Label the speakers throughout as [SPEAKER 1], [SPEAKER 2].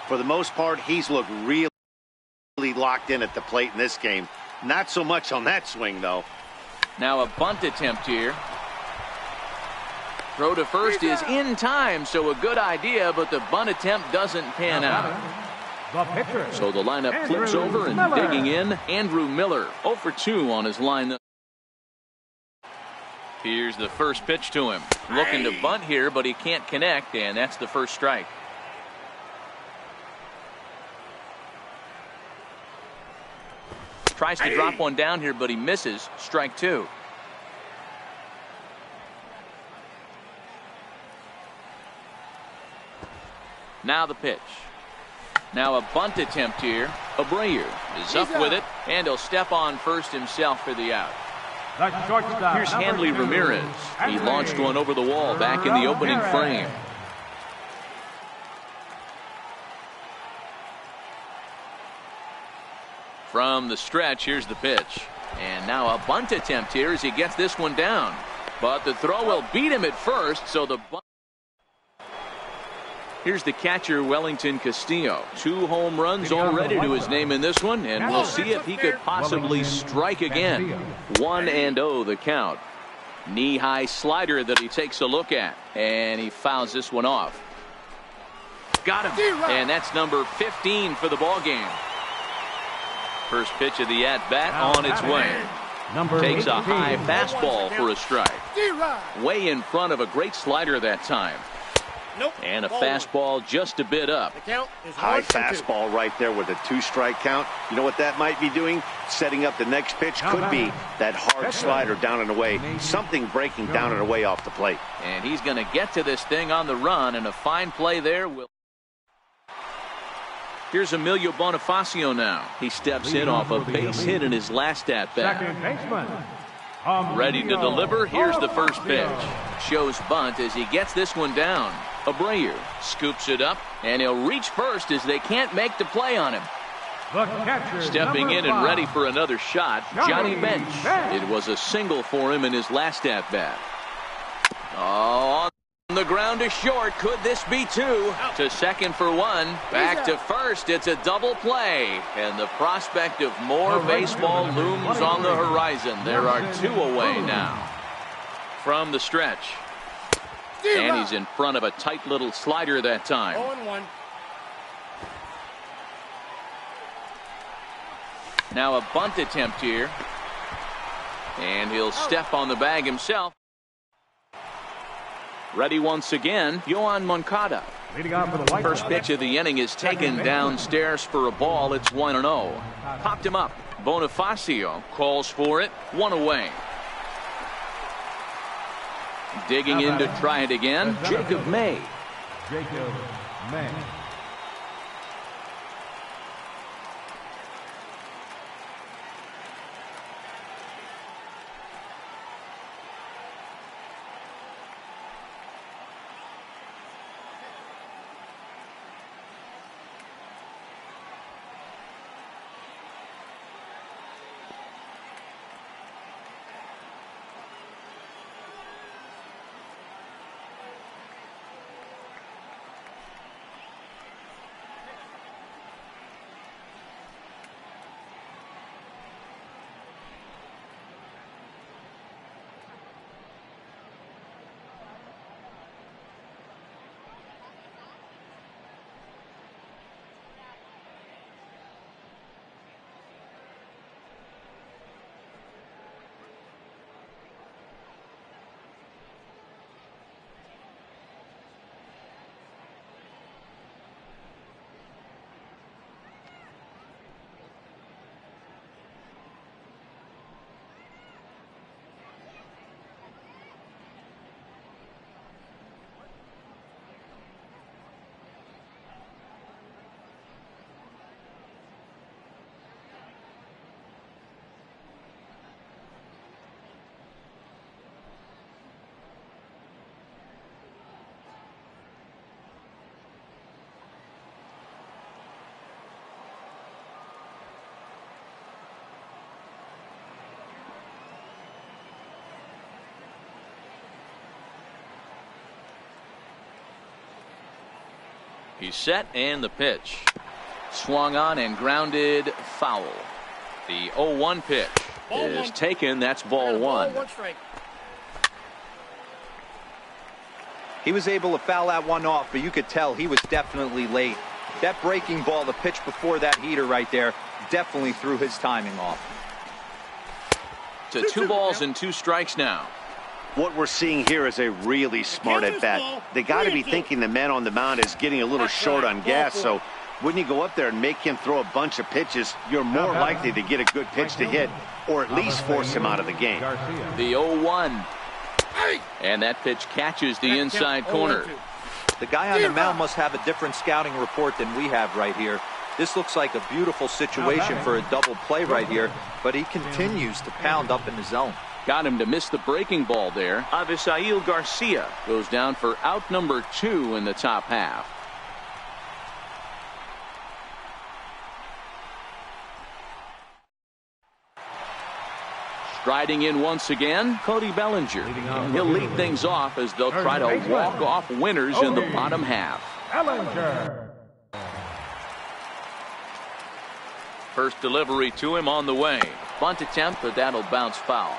[SPEAKER 1] For the most part, he's looked really locked in at the plate in this game. Not so much on that swing, though.
[SPEAKER 2] Now a bunt attempt here. Throw to first is in time, so a good idea, but the bunt attempt doesn't pan out. So the lineup flips over, and digging in, Andrew Miller, 0 for 2 on his line. Here's the first pitch to him. Looking to bunt here, but he can't connect, and that's the first strike. Tries to drop one down here, but he misses. Strike 2. Now the pitch. Now a bunt attempt here. Abreu is up with it, and he'll step on first himself for the out. Here's Hanley Ramirez. He launched one over the wall back in the opening frame. From the stretch, here's the pitch. And now a bunt attempt here as he gets this one down. But the throw will beat him at first, so the bunt. Here's the catcher, Wellington Castillo. 2 home runs already to his name in this one, and we'll see if he could possibly strike again. 1-0 the count. Knee-high slider that he takes a look at, and he fouls this one off. Got him, and that's number 15 for the ball game. First pitch of the at-bat on its way. Takes a high fastball for a strike. Way in front of a great slider that time. And a fastball just a bit up.
[SPEAKER 1] High fastball right there with a 2-strike count. You know what that might be doing? Setting up the next pitch. Could be that hard slider down and away. Something breaking down and away off the plate.
[SPEAKER 2] And he's going to get to this thing on the run, and a fine play there. Here's Emilio Bonifacio now. He steps in off a base hit in his last at-bat. Ready to deliver. Here's the first pitch. Shows bunt as he gets this one down. Abreu scoops it up, and he'll reach first as they can't make the play on him. Stepping in and ready for another shot, Johnny Bench. It was a single for him in his last at-bat. Oh, on the ground to short. Could this be 2? To second for 1. Back to first. It's a double play. And the prospect of more baseball looms on the horizon. There are 2 away now. From the stretch. And he's in front of a tight little slider that time.
[SPEAKER 3] 0-1.
[SPEAKER 2] Now a bunt attempt here. And he'll step on the bag himself. Ready once again, Yohan Moncada. First pitch of the inning is taken downstairs for a ball. It's 1-0. Popped him up. Bonifacio calls for it. 1 away. Digging in to try it again, Jacob May. He's set, and the pitch. Swung on and grounded foul. The 0-1 pitch is taken. That's ball one.
[SPEAKER 3] He was able to foul that one off, but you could tell he was definitely late. That breaking ball, the pitch before that heater right there, definitely threw his timing off.
[SPEAKER 2] To 2 balls and 2 strikes now.
[SPEAKER 1] What we're seeing here is a really smart at bat. They got to be thinking the man on the mound is getting a little short on gas, so when you go up there and make him throw a bunch of pitches, you're more likely to get a good pitch to hit, or at least force him out of the game.
[SPEAKER 2] The 0-1. And that pitch catches the inside corner.
[SPEAKER 3] The guy on the mound must have a different scouting report than we have right here. This looks like a beautiful situation for a double play right here, but he continues to pound up in the zone.
[SPEAKER 2] Got him to miss the breaking ball there. Avisail Garcia goes down for out number 2 in the top half. Striding in once again, Cody Bellinger. And he'll lead things off as they'll try to walk off winners in the bottom half.
[SPEAKER 4] Bellinger.
[SPEAKER 2] First delivery to him on the way. Bunt attempt, but that'll bounce foul.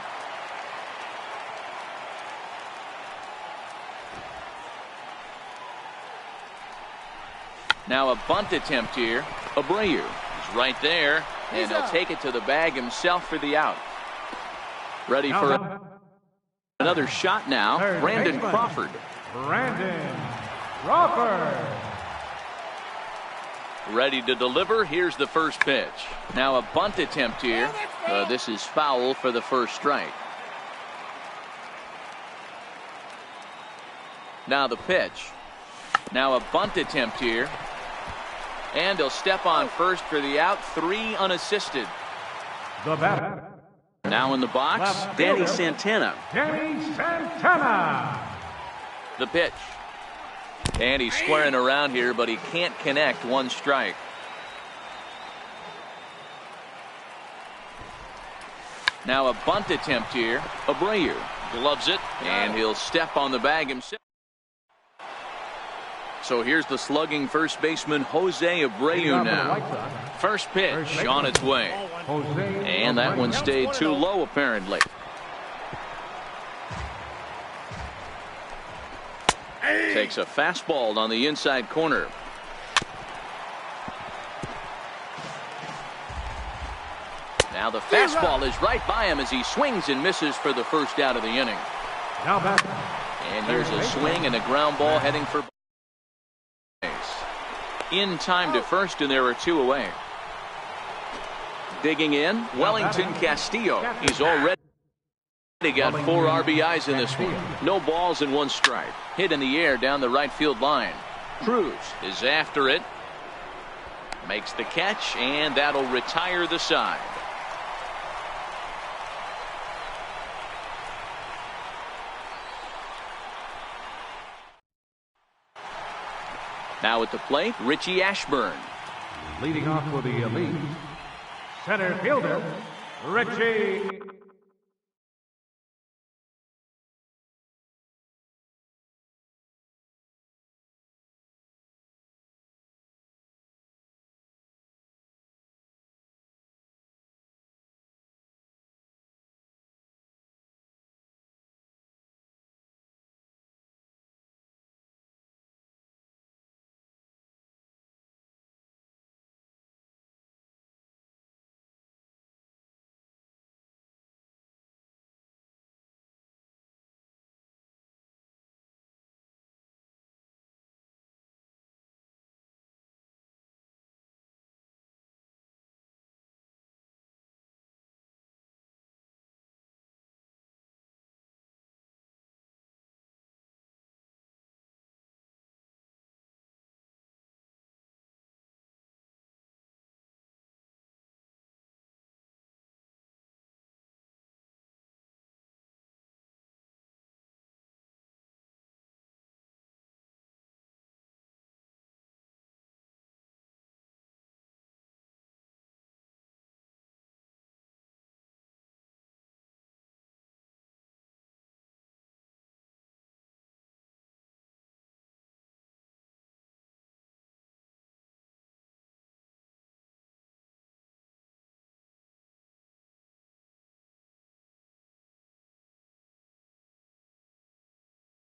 [SPEAKER 2] Now a bunt attempt here. Abreu is right there, and he'll take it to the bag himself for the out. Ready for another shot now. Brandon Crawford.
[SPEAKER 4] Brandon Crawford.
[SPEAKER 2] Ready to deliver. Here's the first pitch. Now a bunt attempt here. This is foul for the first strike. Now the pitch. Now a bunt attempt here. And he'll step on first for the out. 3 unassisted.
[SPEAKER 4] The batter.
[SPEAKER 2] Now in the box, Danny Santana.
[SPEAKER 4] Danny Santana.
[SPEAKER 2] The pitch. And he's squaring around here, but he can't connect. 1 strike. Now a bunt attempt here. Abreu gloves it, and he'll step on the bag himself. So here's the slugging first baseman Jose Abreu now. First pitch on its way. And that one stayed too low apparently. Takes a fastball on the inside corner. Now the fastball is right by him as he swings and misses for the first out of the inning. And here's a swing and a ground ball heading for base. In time to first, and there are 2 away. Digging in, Wellington Castillo. He's already got 4 RBIs in this one. No balls and 1 strike. Hit in the air down the right field line. Cruz is after it. Makes the catch, and that'll retire the side. Now at the plate, Richie Ashburn.
[SPEAKER 4] Leading off for the elite, center fielder, Richie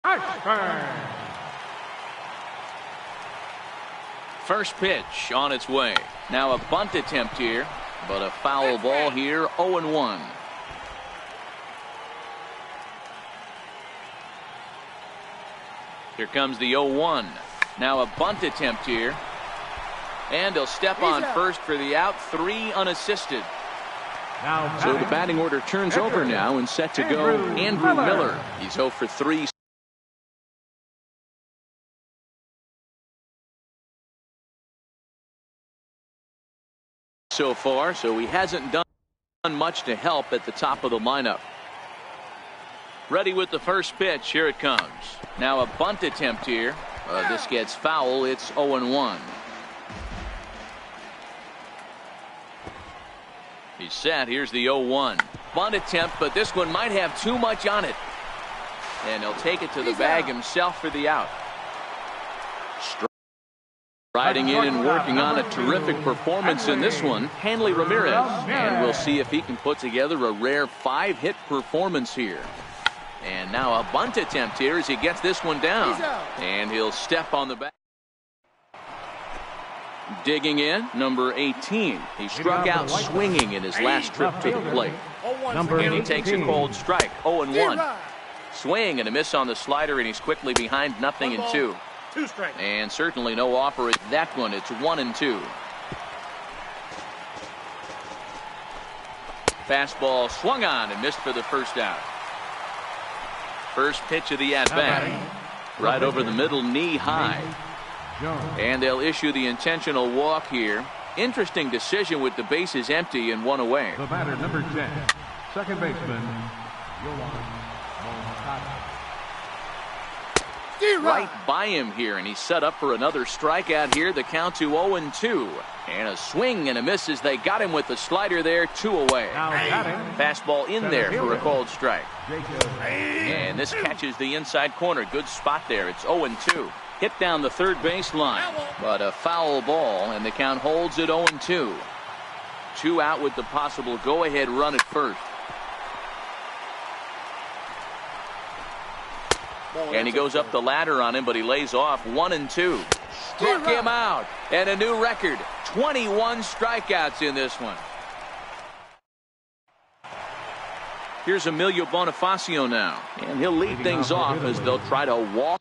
[SPEAKER 4] Ashburn.
[SPEAKER 2] First pitch on its way. Now a bunt attempt here, but a foul ball here, 0-1. Here comes the 0-1. Now a bunt attempt here. And he'll step on first for the out, 3 unassisted. So the batting order turns over now and set to go Andrew Miller. He's 0 for 3. So far, so he hasn't done much to help at the top of the lineup. Ready with the first pitch. Here it comes. Now a bunt attempt here. This gets foul. It's 0-1. He's set. Here's the 0-1. Bunt attempt, but this one might have too much on it. And he'll take it to the bag himself for the out. Riding in and working on a terrific performance in this one, Hanley Ramirez. And we'll see if he can put together a rare 5-hit performance here. And now a bunt attempt here as he gets this one down. And he'll step on the back. Digging in, number 18. He struck out swinging in his last trip to the plate. And he takes a cold strike, 0-1. Swing and a miss on the slider, and he's quickly behind 0-2. And certainly no offer at that one. It's 1-2. Fastball swung on and missed for the first out. First pitch of the at-bat. Right over the middle, knee high. And they'll issue the intentional walk here. Interesting decision with the bases empty and 1 away.
[SPEAKER 4] The batter, number 10, second baseman,
[SPEAKER 2] right by him here, and he's set up for another strikeout here. The count to 0-2. And a swing and a miss as they got him with the slider there, 2 away. Fastball in there for a called strike. And this catches the inside corner. Good spot there. It's 0-2. Hit down the third baseline, but a foul ball, and the count holds at 0-2. 2 out with the possible go-ahead run at first. And he goes up the ladder on him, but he lays off 1-2. Struck him out, and a new record, 21 strikeouts in this one. Here's Emilio Bonifacio now, and he'll lead things off as they'll try to walk.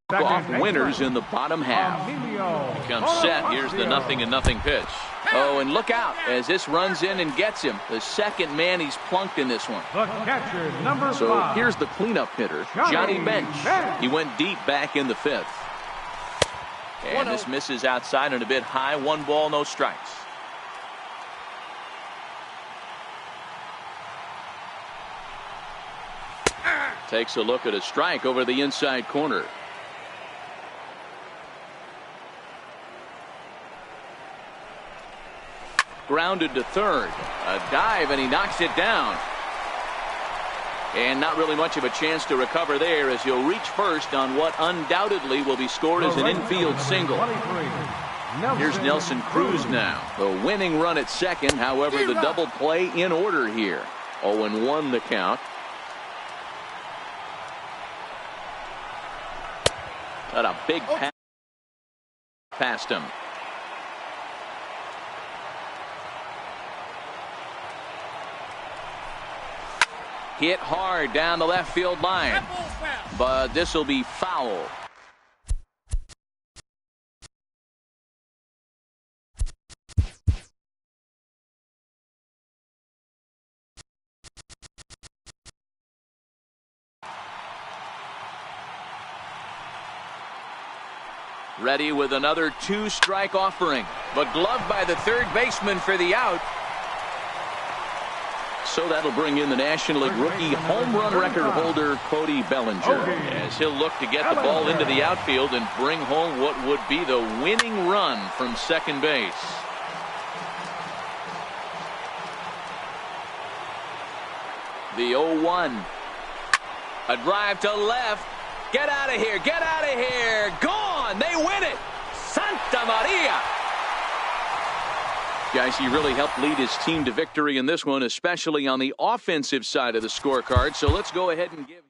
[SPEAKER 2] Off winners in the bottom half. Becomes set. Here's the 0-0 pitch. Oh, and look out as this runs in and gets him. The second man he's plunked in this one. So here's the cleanup hitter, Johnny Bench. He went deep back in the 5th. And this misses outside and a bit high. 1 ball, no strikes. Takes a look at a strike over the inside corner. Grounded to third. A dive, and he knocks it down. And not really much of a chance to recover there as he'll reach first on what undoubtedly will be scored as an infield single. Here's Nelson Cruz now. The winning run at second. However, the double play in order here. 0-1 the count. Got a big pass past him. Hit hard down the left field line, but this will be foul. Ready with another 2-strike offering, but gloved by the third baseman for the out. So that'll bring in the National League rookie home run record holder Cody Bellinger, as he'll look to get the ball into the outfield and bring home what would be the winning run from second base. The 0-1. A drive to left. Get out of here. Get out of here. Gone. They win it. Santa Maria. Guys, he really helped lead his team to victory in this one, especially on the offensive side of the scorecard. So let's go ahead and give him.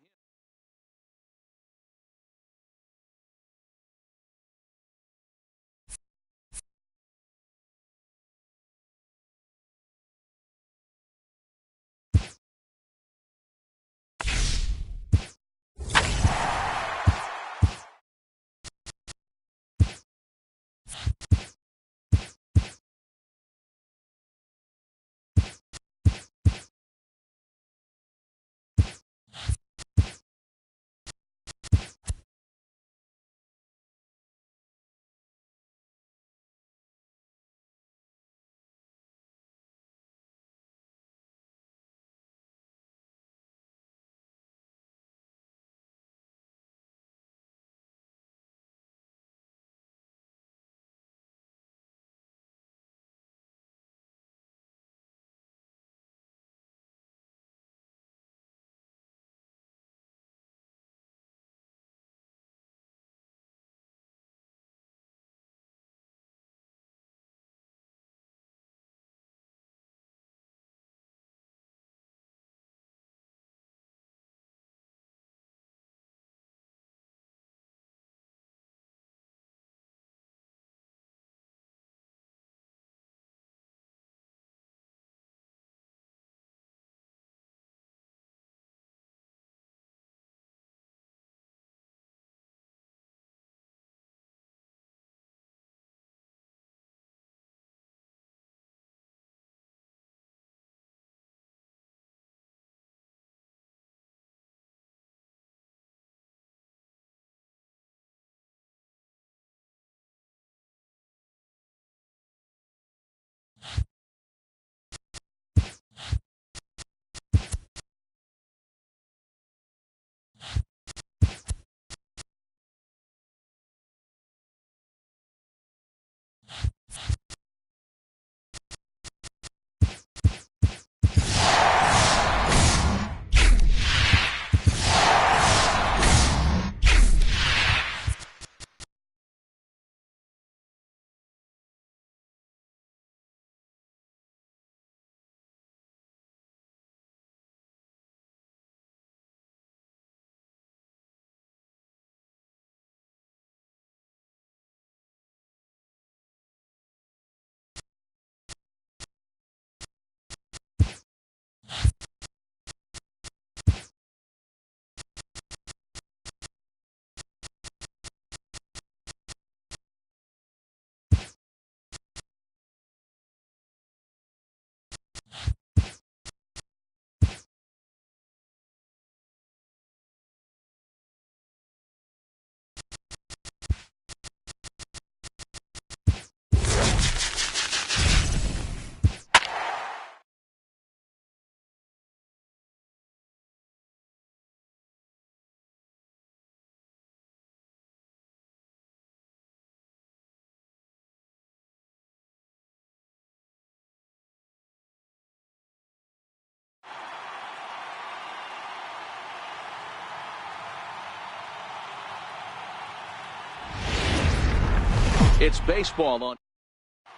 [SPEAKER 2] It's baseball on.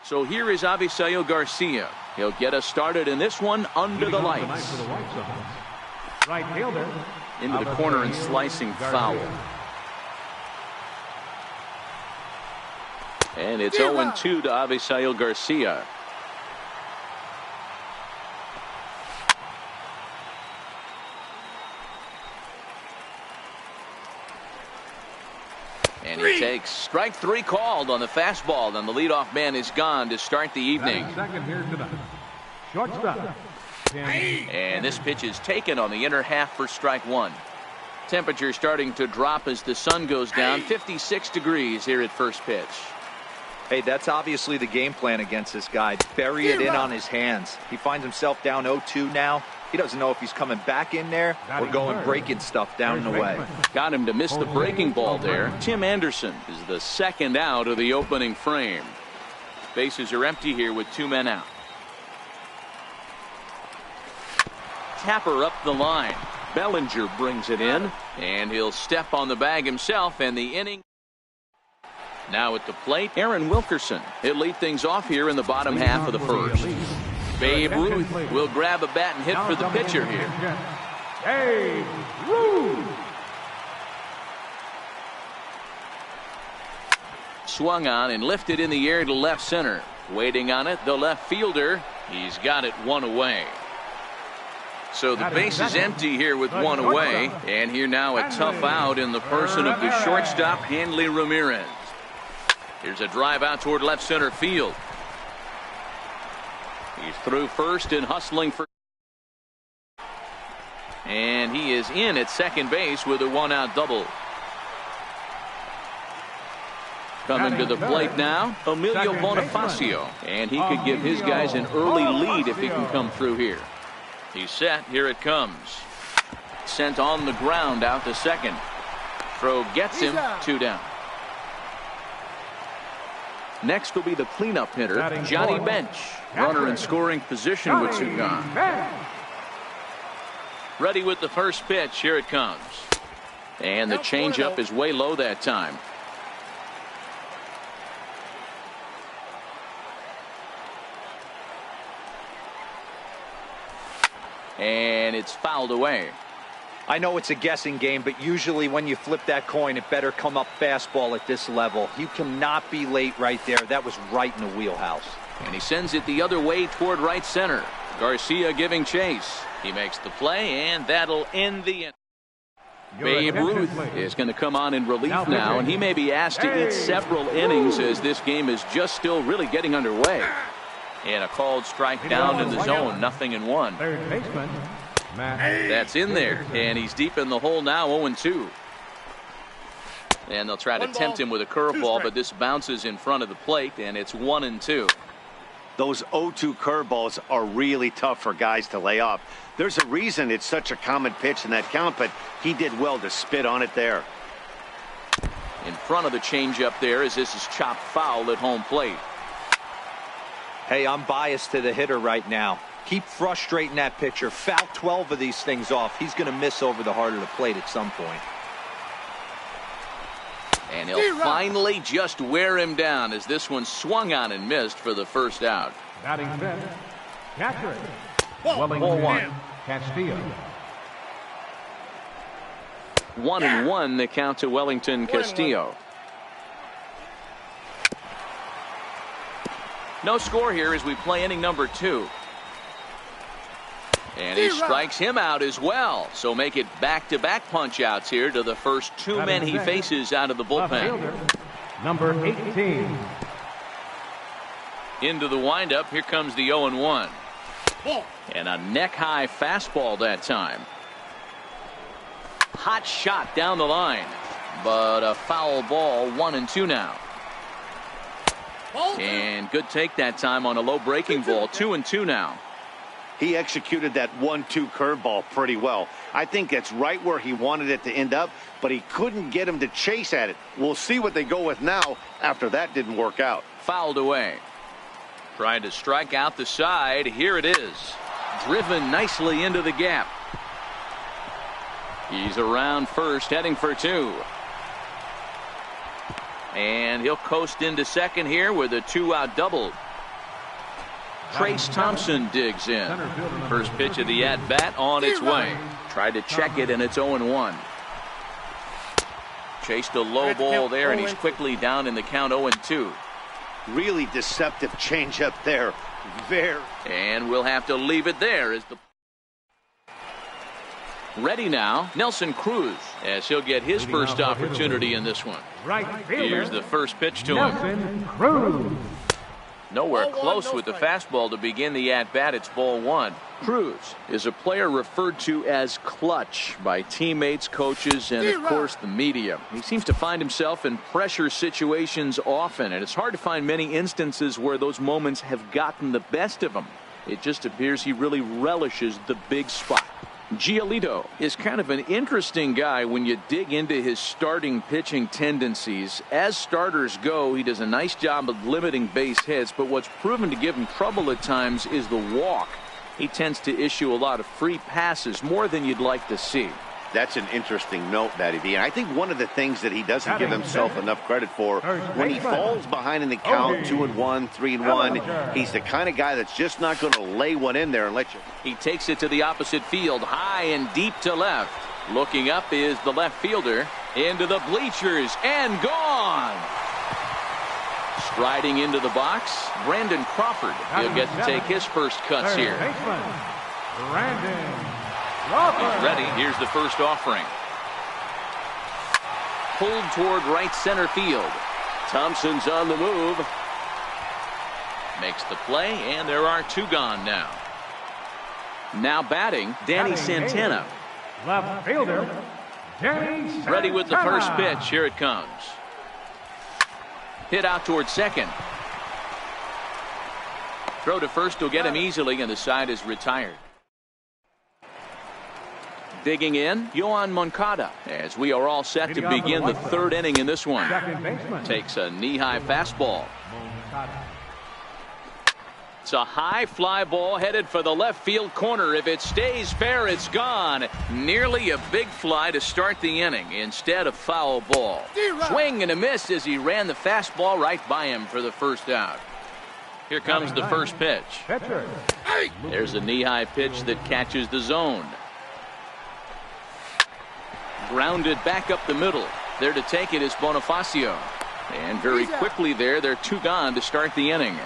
[SPEAKER 2] So here is Avisail Garcia. He'll get us started in this one under the lights.
[SPEAKER 4] Right fielder.
[SPEAKER 2] Into the corner and slicing foul. And it's 0-2 to Avisail Garcia. And he takes strike three called on the fastball. Then the leadoff man is gone to start the evening.
[SPEAKER 4] Second here tonight. Shortstop.
[SPEAKER 2] And this pitch is taken on the inner half for strike one. Temperature starting to drop as the sun goes down. 56 degrees here at first pitch.
[SPEAKER 3] Hey, that's obviously the game plan against this guy. Bury it in on his hands. He finds himself down 0-2 now. He doesn't know if he's coming back in there or going breaking stuff down and away.
[SPEAKER 2] Got him to miss the breaking ball there. Tim Anderson is the second out of the opening frame. Bases are empty here with two men out. tapper up the line. Bellinger brings it in, and he'll step on the bag himself, and the inning. Now at the plate, Aaron Wilkerson. He'll lead things off here in the bottom half of the first. Babe Ruth will grab a bat and hit for the pitcher here.
[SPEAKER 4] Babe Ruth.
[SPEAKER 2] Swung on and lifted in the air to left center. Waiting on it, the left fielder. He's got it one away. So the base is empty here with one away. And here now a tough out in the person of the shortstop, Hanley Ramirez. Here's a drive out toward left center field. He's through first and hustling for. And he is in at second base with a one-out double. Coming to the plate now, Emilio Bonifacio. And he could give his guys an early lead if he can come through here. He's set. Here it comes. Sent on the ground out to second. Throw gets him. 2 down. Next will be the cleanup hitter, Johnny Bench. Runner in scoring position with 2 gone. Ready with the first pitch. Here it comes. And the changeup is way low that time. And it's fouled away.
[SPEAKER 3] I know it's a guessing game, but usually when you flip that coin, it better come up fastball at this level. You cannot be late right there. That was right in the wheelhouse.
[SPEAKER 2] And he sends it the other way toward right center. Garcia giving chase. He makes the play, and that'll end the inning. Babe Ruth is going to come on in relief now, and he may be asked to eat several innings as this game is just still really getting underway. And a called strike down in the zone, 0-1.
[SPEAKER 4] Third baseman,
[SPEAKER 2] That's in there, and he's deep in the hole now, 0-2. And they'll try to tempt him with a curveball, but this bounces in front of the plate, and it's 1-2.
[SPEAKER 1] Those 0-2 curveballs are really tough for guys to lay off. There's a reason it's such a common pitch in that count, but he did well to spit on it there.
[SPEAKER 2] In front of the changeup there as this is chopped foul at home plate.
[SPEAKER 3] Hey, I'm biased to the hitter right now. Keep frustrating that pitcher. Foul 12 of these things off. He's going to miss over the heart of the plate at some point.
[SPEAKER 2] And he'll finally just wear him down as this one swung on and missed for the first out.
[SPEAKER 4] batting fifth, catcher, Wellington Castillo.
[SPEAKER 2] 1-1 the count to Wellington Castillo. No score here as we play inning number 2. And he strikes him out as well. So make it back-to-back punch-outs here to the first 2 men he faces out of the bullpen.
[SPEAKER 4] Number 18.
[SPEAKER 2] Into the windup. Here comes the 0-1. And a neck-high fastball that time. Hot shot down the line. But a foul ball, 1-2 now. And good take that time on a low breaking ball. 2-2 now.
[SPEAKER 1] He executed that 1-2 curveball pretty well. I think that's right where he wanted it to end up, but he couldn't get him to chase at it. We'll see what they go with now after that didn't work out.
[SPEAKER 2] Fouled away. Trying to strike out the side. Here it is. Driven nicely into the gap. He's around first, heading for 2. And he'll coast into second here with a 2-out double. Trace Thompson digs in. First pitch of the at-bat on its way. Tried to check it, and it's 0-1. Chased a low ball there, and he's quickly down in the count 0-2.
[SPEAKER 1] Really deceptive changeup there.
[SPEAKER 2] And we'll have to leave it there as the. Ready now, Nelson Cruz, as he'll get his first opportunity in this one.
[SPEAKER 4] Right fielder.
[SPEAKER 2] Here's the first pitch to him.
[SPEAKER 4] Nelson Cruz.
[SPEAKER 2] Nowhere close with the fastball to begin the at-bat. It's ball 1. Cruz is a player referred to as clutch by teammates, coaches, and of course the media. He seems to find himself in pressure situations often, and it's hard to find many instances where those moments have gotten the best of him. It just appears he really relishes the big spot. Giolito is kind of an interesting guy when you dig into his starting pitching tendencies. As starters go, he does a nice job of limiting base hits, but what's proven to give him trouble at times is the walk. He tends to issue a lot of free passes, more than you'd like to see.
[SPEAKER 1] That's an interesting note, Matty V. And I think one of the things that he doesn't give himself enough credit for, when he falls behind in the count, 2-1, 3-1, he's the kind of guy that's just not going to lay one in there and let you.
[SPEAKER 2] He takes it to the opposite field, high and deep to left. Looking up is the left fielder, into the bleachers, and gone. Striding into the box, Brandon Crawford. He'll get to take his first cuts here. He's ready. Here's the first offering. Pulled toward right center field. Thompson's on the move. Makes the play, and there are 2 gone now. Now batting, Danny Santana.
[SPEAKER 4] Left fielder, Danny Santana.
[SPEAKER 2] Ready with the first pitch. Here it comes. Hit out towards second. Throw to first will get him easily, and the side is retired. Digging in, Yohan Moncada, as we are all set to begin the 3rd inning in this one. Takes a knee-high fastball. It's a high fly ball headed for the left field corner. If it stays fair, it's gone. Nearly a big fly to start the inning. Instead, a foul ball. Swing and a miss as he ran the fastball right by him for the first out. Here comes the first pitch. There's a knee-high pitch that catches the zone. Grounded back up the middle. There to take it is Bonifacio. And very quickly there, they're 2 gone to start the inning.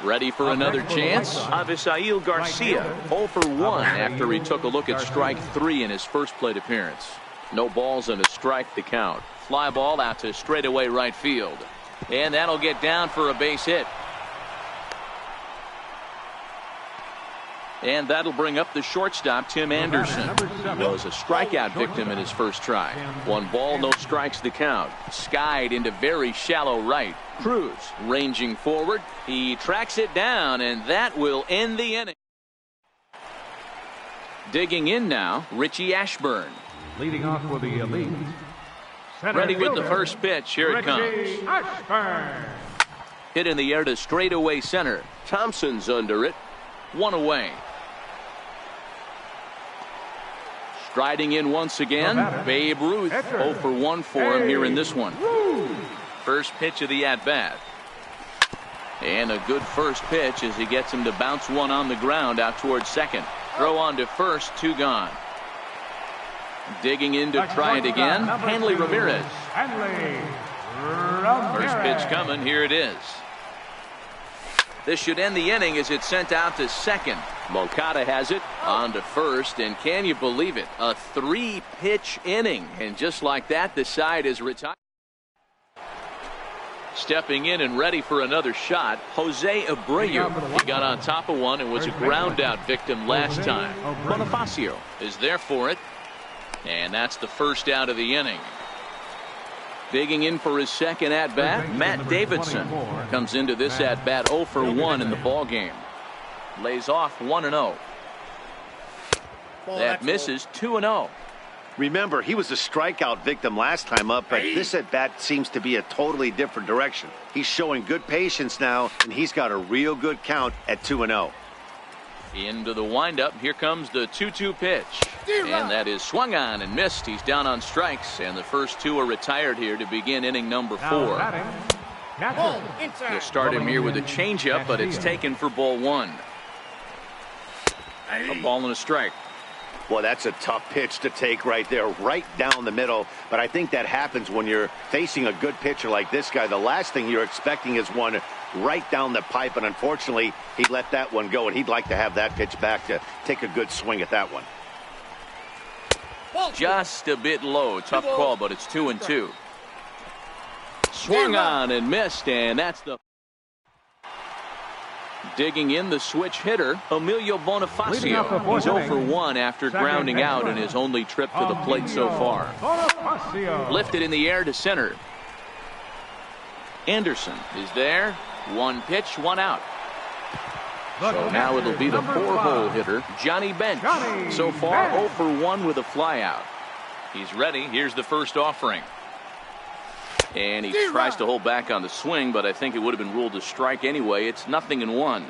[SPEAKER 2] Ready for another chance? Avisail Garcia, 0 for 1 after he took a look at strike 3 in his first plate appearance. No balls and a strike to count. Fly ball out to straightaway right field. And that'll get down for a base hit. And that'll bring up the shortstop, Tim Anderson. He was a strikeout victim in his first try. 1 ball, no strikes to count. Skied into very shallow right. Cruz ranging forward. He tracks it down, and that will end the inning. Digging in now, Richie Ashburn.
[SPEAKER 4] Leading off with the elite.
[SPEAKER 2] Ready with the first pitch. Here it comes. Hit in the air to straightaway center. Thompson's under it. 1 away. Striding in once again, Babe Ruth. 0 for 1 for him here in this one. First pitch of the at-bat. And a good first pitch as he gets him to bounce one on the ground out towards second. Throw on to first, 2 gone. Digging in to try it again, Hanley Ramirez. First pitch coming, here it is. This should end the inning as it's sent out to second. Moncada has it on to first, and can you believe it? A 3-pitch inning, and just like that, the side is retired. Stepping in and ready for another shot, Jose Abreu. He got on top of one and was a ground-out victim last time. Bonifacio is there for it, and that's the first out of the inning. Digging in for his second at-bat, Matt Davidson comes into this at-bat 0 for 1 in the ballgame. Lays off 1-0. That misses 2-0.
[SPEAKER 1] Remember, he was a strikeout victim last time up, but this at-bat seems to be a totally different direction. He's showing good patience now, and he's got a real good count at 2-0.
[SPEAKER 2] Into the windup. Here comes the 2-2 pitch. And that is swung on and missed. He's down on strikes, and the first 2 are retired here to begin inning number 4. He'll start him here with a changeup, but it's taken for ball 1. A ball and a strike.
[SPEAKER 1] Well, that's a tough pitch to take right there, right down the middle. But I think that happens when you're facing a good pitcher like this guy. The last thing you're expecting is one right down the pipe, and unfortunately, he let that one go, and he'd like to have that pitch back to take a good swing at that one.
[SPEAKER 2] Just a bit low. Tough call, but it's 2-2. Swung on and missed, and that's the... Digging in, the switch hitter, Emilio Bonifacio. He's 0 for 1 after grounding out in his only trip to the plate so far. Lifted in the air to center. Anderson is there. 1 pitch, 1 out. So now it'll be the 4-hole hitter, Johnny Bench. So far, 0 for 1 with a flyout. He's ready. Here's the first offering. And he tries to hold back on the swing, but I think it would have been ruled a strike anyway. It's 0-1.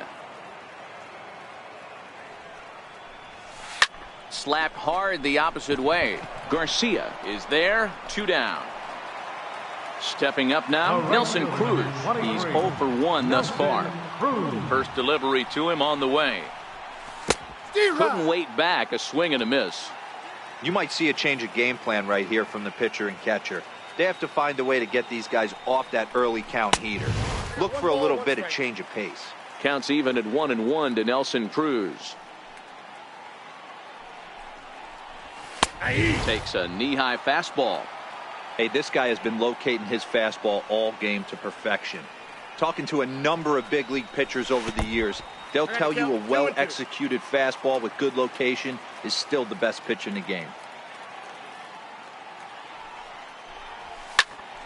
[SPEAKER 2] Slapped hard the opposite way. Garcia is there. 2 down. Stepping up now, Nelson Cruz. He's 0 for 1 thus far. First delivery to him on the way. Couldn't wait back. A swing and a miss.
[SPEAKER 3] You might see a change of game plan right here from the pitcher and catcher. They have to find a way to get these guys off that early count heater. Look for a little bit of change of pace.
[SPEAKER 2] Counts even at 1-1 to Nelson Cruz. Takes a knee-high fastball.
[SPEAKER 3] Hey, this guy has been locating his fastball all game to perfection. Talking to a number of big league pitchers over the years, they'll tell you a well-executed fastball with good location is still the best pitch in the game.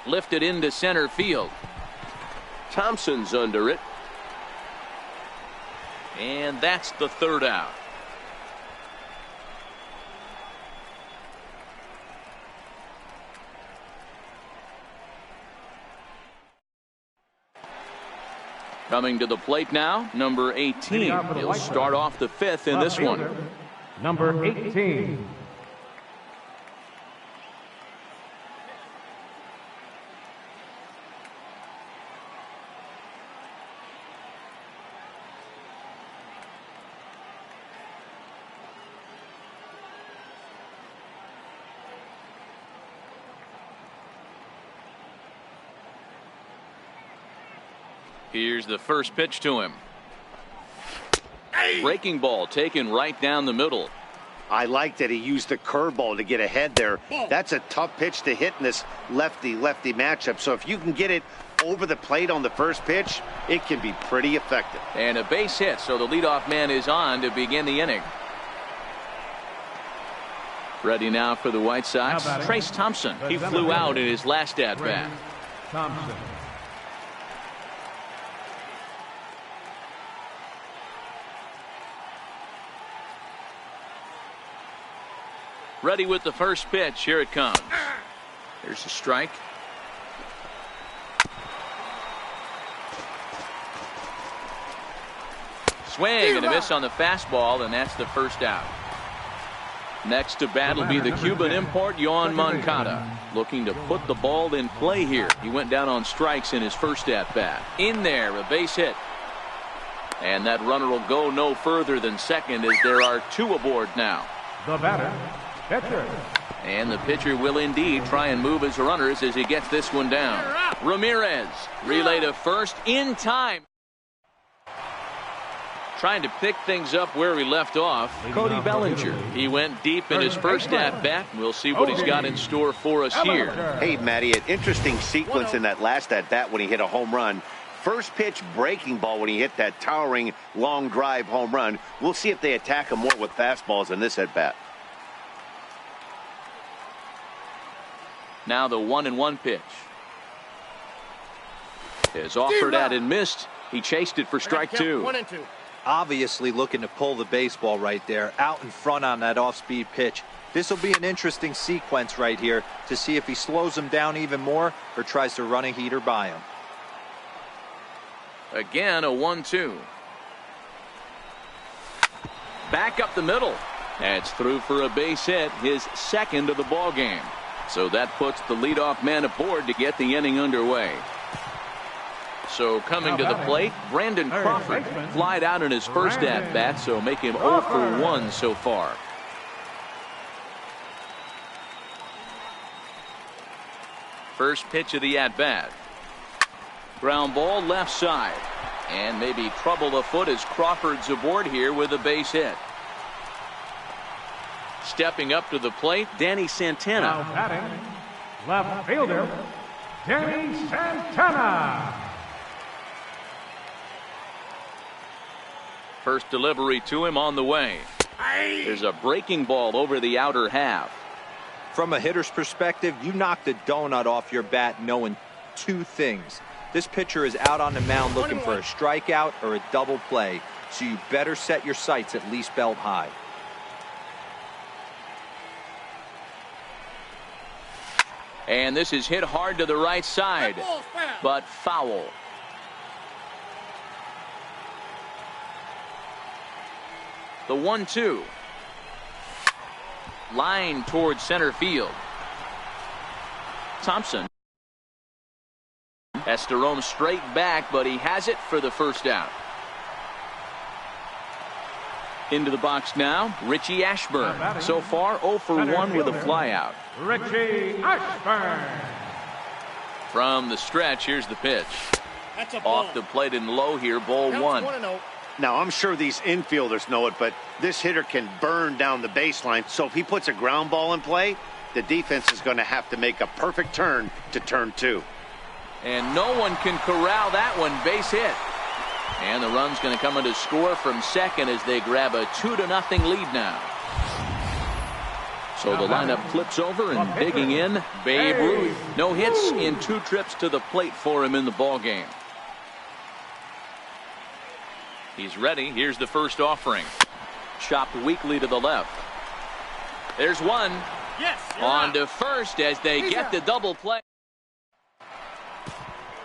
[SPEAKER 2] Lifted into center field. Thompson's under it. And that's the 3rd out. Coming to the plate now, number 18. He'll start off the 5th in this one.
[SPEAKER 4] Number 18.
[SPEAKER 2] Here's the first pitch to him. Breaking ball taken right down the middle.
[SPEAKER 1] I like that he used the curveball to get ahead there. That's a tough pitch to hit in this lefty-lefty matchup. So if you can get it over the plate on the first pitch, it can be pretty effective.
[SPEAKER 2] And a base hit, so the leadoff man is on to begin the inning. Ready now for the White Sox, Trace Thompson. He flew out in his last at-bat.
[SPEAKER 4] Thompson.
[SPEAKER 2] Ready with the first pitch. Here it comes. There's a strike. Swing and a miss on the fastball, and that's the first out. Next to bat will be the Cuban import, Yoan Moncada. Looking to put the ball in play here. He went down on strikes in his first at-bat. In there, a base hit. And that runner will go no further than second as there are 2 aboard now.
[SPEAKER 4] The batter, pitcher.
[SPEAKER 2] And the pitcher will indeed try and move his runners as he gets this one down. Ramirez, relay to first in time. Trying to pick things up where we left off. Cody Bellinger. He went deep in his first at-bat. We'll see what he's got in store for us here.
[SPEAKER 1] Hey, Matty, an interesting sequence in that last at-bat when he hit a home run. First pitch breaking ball when he hit that towering long drive home run. We'll see if they attack him more with fastballs in this at-bat.
[SPEAKER 2] Now the 1-1 pitch. Is offered at and missed. He chased it for strike 2.
[SPEAKER 3] 1-2. Obviously looking to pull the baseball right there out in front on that off-speed pitch. This will be an interesting sequence right here to see if he slows him down even more or tries to run a heater by him.
[SPEAKER 2] Again, a 1-2. Back up the middle. That's through for a base hit, his second of the ball game. So that puts the leadoff man aboard to get the inning underway. So coming to the plate, Brandon Crawford flied out in his first at-bat, so make him 0 for 1 so far. First pitch of the at-bat. Ground ball left side. And maybe trouble afoot as Crawford's aboard here with a base hit. Stepping up to the plate, Danny Santana.
[SPEAKER 4] Now batting, left fielder, Danny Santana.
[SPEAKER 2] First delivery to him on the way. There's a breaking ball over the outer half.
[SPEAKER 3] From a hitter's perspective, you knock the donut off your bat knowing 2 things. This pitcher is out on the mound looking for a strikeout or a double play, so you better set your sights at least belt high.
[SPEAKER 2] And this is hit hard to the right side, but foul. The 1-2. line towards center field. Thompson has to roam straight back, but he has it for the first out. Into the box now, Richie Ashburn. So far, 0 for 1 with a flyout.
[SPEAKER 4] Richie Ashburn.
[SPEAKER 2] From the stretch, here's the pitch. Off the plate and low here, ball 1.
[SPEAKER 1] Now, I'm sure these infielders know it, but this hitter can burn down the baseline. So if he puts a ground ball in play, the defense is going to have to make a perfect turn to turn 2.
[SPEAKER 2] And no one can corral that one. Base hit. And the run's going to come in to score from second as they grab a 2-0 lead now. So the lineup flips over and digging in, Babe Ruth. No hits in 2 trips to the plate for him in the ballgame. He's ready. Here's the first offering. Chopped weakly to the left. There's one.
[SPEAKER 5] Yes.
[SPEAKER 2] On to first as they get the double play.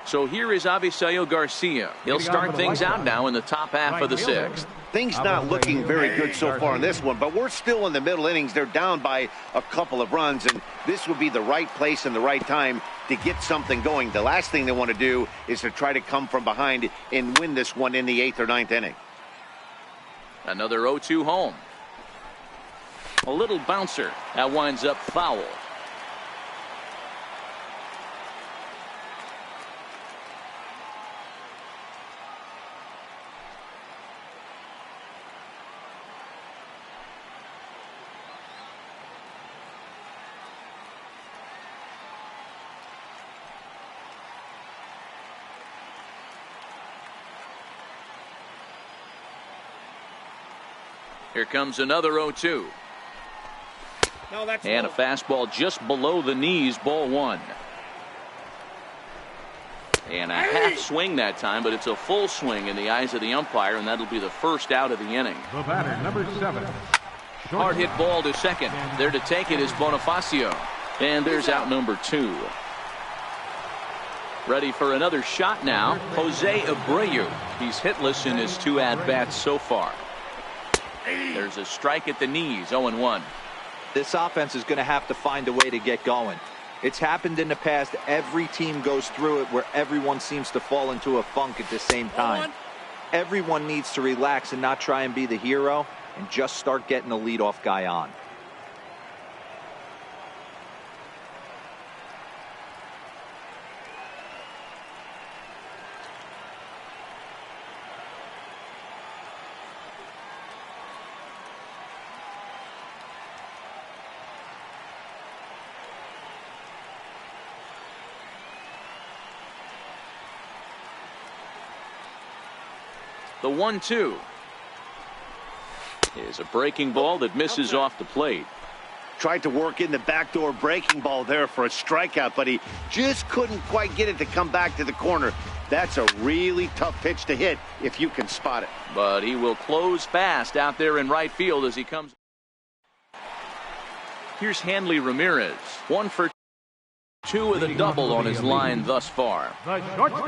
[SPEAKER 2] So here is Avisail Garcia. He'll start things out now in the top half of the 6th.
[SPEAKER 1] Things not looking very good so far in this one, but we're still in the middle innings. They're down by a couple of runs, and this would be the right place and the right time to get something going. The last thing they want to do is to try to come from behind and win this one in the 8th or 9th inning.
[SPEAKER 2] Another 0-2 home. A little bouncer. That winds up foul. Here comes another 0-2. And a fastball just below the knees, ball 1. And a half swing that time, but it's a full swing in the eyes of the umpire, and that'll be the first out of the inning.
[SPEAKER 4] The batter, number 7.
[SPEAKER 2] Hard hit ball to second. There to take it is Bonifacio. And there's out number 2. Ready for another shot now, Jose Abreu. He's hitless in his 2 at-bats so far. There's a strike at the knees, 0-1.
[SPEAKER 3] This offense is going to have to find a way to get going. It's happened in the past. Every team goes through it where everyone seems to fall into a funk at the same time. Everyone needs to relax and not try and be the hero and just start getting the leadoff guy on.
[SPEAKER 2] The 1-2 is a breaking ball that misses off the plate.
[SPEAKER 1] Tried to work in the backdoor breaking ball there for a strikeout, but he just couldn't quite get it to come back to the corner. That's a really tough pitch to hit if you can spot it.
[SPEAKER 2] But he will close fast out there in right field as he comes. Here's Hanley Ramirez. 1 for 2 with a double on his line thus far.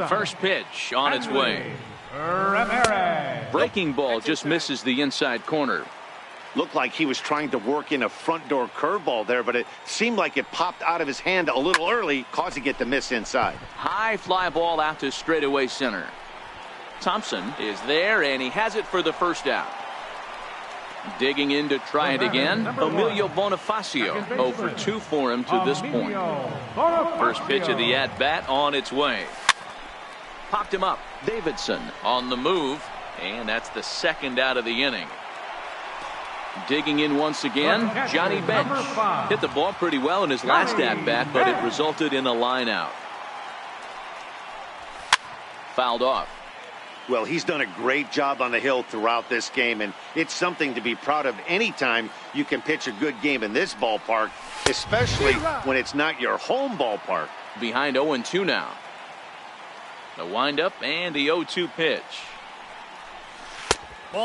[SPEAKER 2] First pitch on its way.
[SPEAKER 4] Ramirez.
[SPEAKER 2] Breaking ball just misses the inside corner.
[SPEAKER 1] Looked like he was trying to work in a front door curveball there, but it seemed like it popped out of his hand a little early, causing it to miss inside.
[SPEAKER 2] High fly ball out to straightaway center. Thompson is there, and he has it for the first out. Digging in to try it again, Emilio Bonifacio. 0 for 2 for him to this point. First pitch of the at-bat on its way. Popped him up. Davidson on the move, and that's the second out of the inning. Digging in once again, Johnny Bench. Hit the ball pretty well in his last at-bat, but it resulted in a line out. Fouled off.
[SPEAKER 1] Well, he's done a great job on the hill throughout this game, and it's something to be proud of anytime you can pitch a good game in this ballpark, especially when it's not your home ballpark.
[SPEAKER 2] Behind 0-2 now. The windup and the 0-2 pitch.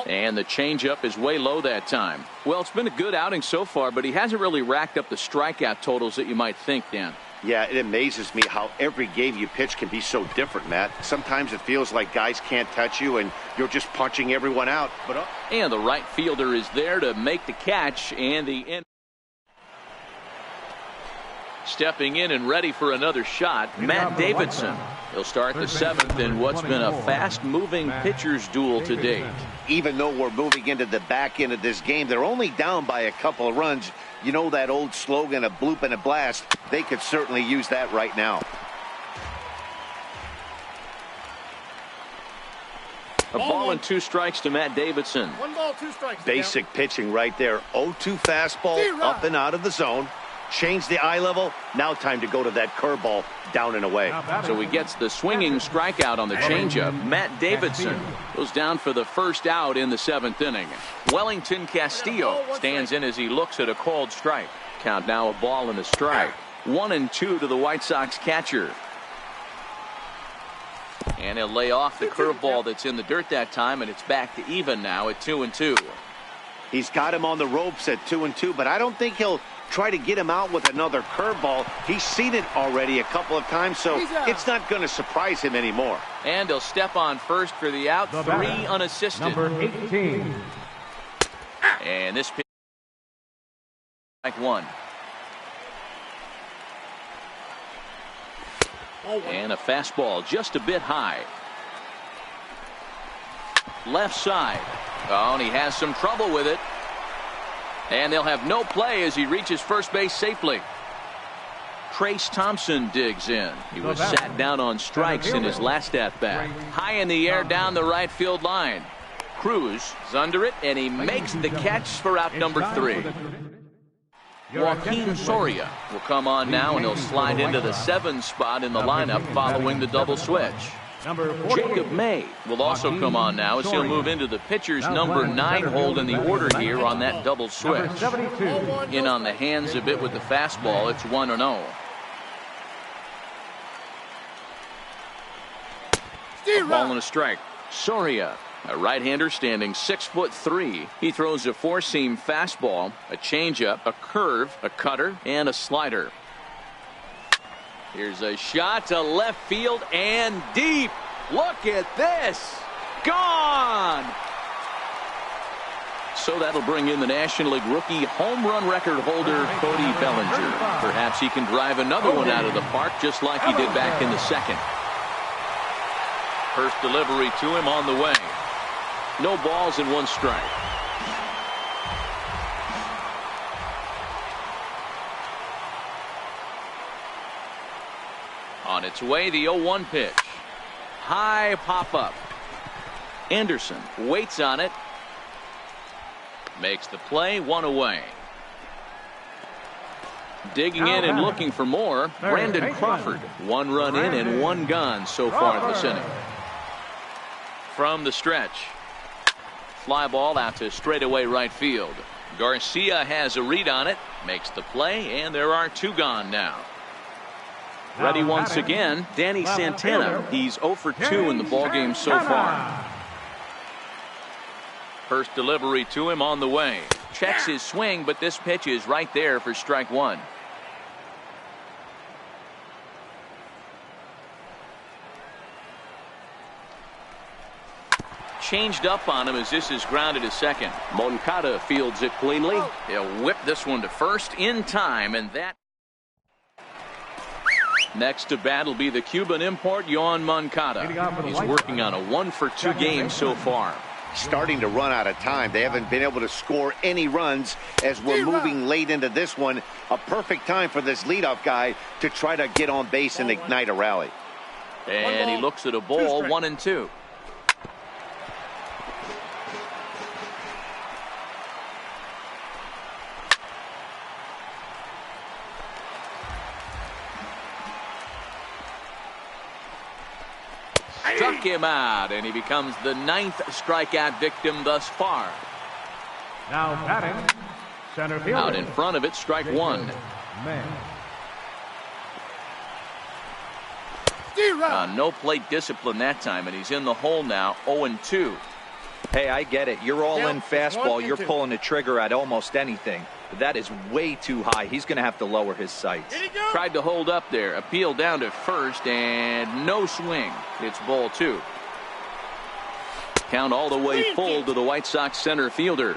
[SPEAKER 2] And the changeup is way low that time. Well, it's been a good outing so far, but he hasn't really racked up the strikeout totals that you might think, Dan.
[SPEAKER 1] Yeah, it amazes me how every game you pitch can be so different, Matt. Sometimes it feels like guys can't touch you and you're just punching everyone out. And
[SPEAKER 2] the right fielder is there to make the catch, and the end. Stepping in and ready for another shot, Matt Davidson. He'll start the seventh in what's been a fast-moving pitcher's duel to date.
[SPEAKER 1] Even though we're moving into the back end of this game, they're only down by a couple of runs. You know that old slogan, a bloop and a blast? They could certainly use that right now.
[SPEAKER 2] A ball and 2 strikes to Matt Davidson.
[SPEAKER 5] 1 ball, 2 strikes.
[SPEAKER 1] Basic pitching right there. 0-2 fastball up and out of the zone. Change the eye level. Now time to go to that curveball down and away.
[SPEAKER 2] So he gets the swinging strikeout on the changeup. Matt Davidson goes down for the first out in the 7th inning. Wellington Castillo stands in as he looks at a called strike. Count now, a ball and a strike. 1-2 to the White Sox catcher. And he'll lay off the curveball that's in the dirt that time, and it's back to even now at 2-2.
[SPEAKER 1] He's got him on the ropes at 2-2, but I don't think he'll try to get him out with another curveball. He's seen it already a couple of times, so it's not going to surprise him anymore.
[SPEAKER 2] And he'll step on first for the out, 3 unassisted.
[SPEAKER 4] Number 18.
[SPEAKER 2] And this pitch, like 1. And a fastball just a bit high. Left side. Oh, and he has some trouble with it. And they'll have no play as he reaches first base safely. Trace Thompson digs in. He was sat down on strikes in his last at-bat. High in the air down the right field line. Cruz is under it, and he makes the catch for out number 3. Joaquin Soria will come on now, and he'll slide into the 7 spot in the lineup following the double switch. Jacob May will also come on now as he'll move into the pitcher's number 9 hold in the order here on that double switch. In on the hands a bit with the fastball. It's 1-0. Ball and a strike. Soria, a right-hander standing 6'3". He throws a 4-seam fastball, a changeup, a curve, a cutter, and a slider. Here's a shot to left field and deep. Look at this. Gone. So that'll bring in the National League rookie home run record holder, Cody Bellinger. Perhaps he can drive another one out of the park just like he did back in the 2nd. First delivery to him on the way. No balls and 1 strike. On its way, the 0-1 pitch. High pop-up. Anderson waits on it. Makes the play, 1 away. Digging in and looking for more, Brandon Crawford. 1 run in and 1 gone so far this inning. From the stretch. Fly ball out to straightaway right field. Garcia has a read on it. Makes the play, and there are 2 gone now. Ready once again, Danny Santana. He's 0 for 2 in the ballgame so far. First delivery to him on the way. Checks his swing, but this pitch is right there for strike 1. Changed up on him as this is grounded to second. Moncada fields it cleanly. He'll whip this one to first in time, and that. Next to bat will be the Cuban import, Yoan Moncada. He's working on a 1 for 2 game so far.
[SPEAKER 1] Starting to run out of time. They haven't been able to score any runs as we're moving late into this one. A perfect time for this leadoff guy to try to get on base and ignite a rally.
[SPEAKER 2] And he looks at a ball, 1-2. Struck him out, and he becomes the 9th strikeout victim thus far.
[SPEAKER 4] Now batting, center fielder.
[SPEAKER 2] Out in front of it, strike 1. No plate discipline that time, and he's in the hole now, 0-2.
[SPEAKER 3] Hey, I get it. You're all in fastball. You're pulling the trigger at almost anything. But that is way too high. He's going to have to lower his sights.
[SPEAKER 2] Tried to hold up there. Appeal down to first, and no swing. It's ball 2. Count all the way full to the White Sox center fielder.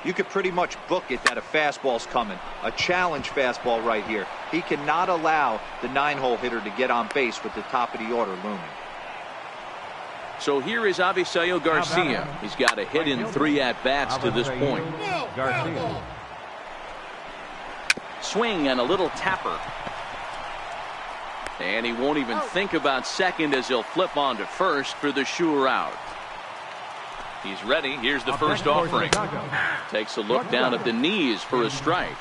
[SPEAKER 3] You could pretty much book it that a fastball's coming. A challenge fastball right here. He cannot allow the 9-hole hitter to get on base with the top of the order looming.
[SPEAKER 2] So here is Avisail Garcia. He's got a hit in 3 at-bats to this point.
[SPEAKER 4] Garcia.
[SPEAKER 2] Swing and a little tapper. And he won't even think about second as he'll flip on to first for the sure out. He's ready. Here's the first offering. Takes a look down at the knees for a strike.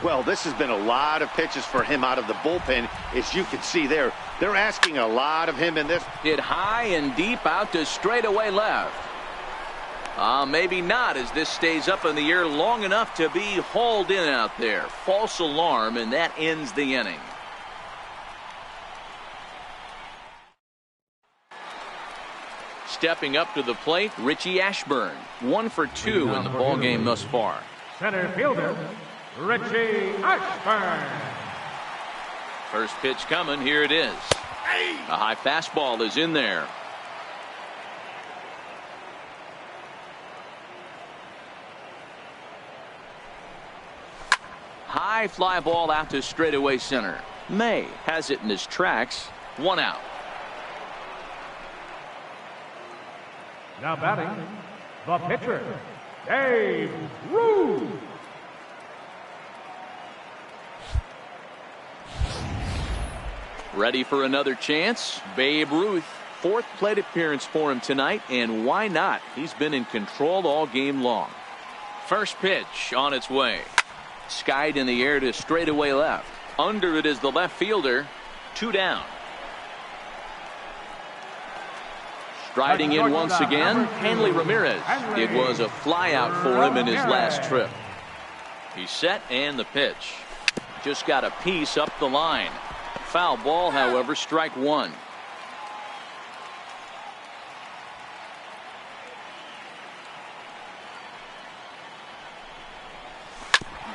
[SPEAKER 1] Well, this has been a lot of pitches for him out of the bullpen. As you can see there, they're asking a lot of him in this.
[SPEAKER 2] Hit high and deep out to straightaway left. Maybe not, as this stays up in the air long enough to be hauled in out there. False alarm, and that ends the inning. Stepping up to the plate, Richie Ashburn. 1 for 2 in the ballgame thus far.
[SPEAKER 4] Center fielder, Richie Ashburn.
[SPEAKER 2] First pitch coming. Here it is. A high fastball is in there. High fly ball out to straightaway center. May has it in his tracks. 1 out.
[SPEAKER 4] Now batting, the pitcher, Dave Ruth.
[SPEAKER 2] Ready for another chance? Babe Ruth. 4th plate appearance for him tonight, and why not? He's been in control all game long. First pitch on its way. Skied in the air to straightaway left. Under it is the left fielder. 2 down. Striding in once again, Hanley Ramirez. It was a flyout for him in his last trip. He's set, and the pitch. Just got a piece up the line. Foul ball, however, strike 1.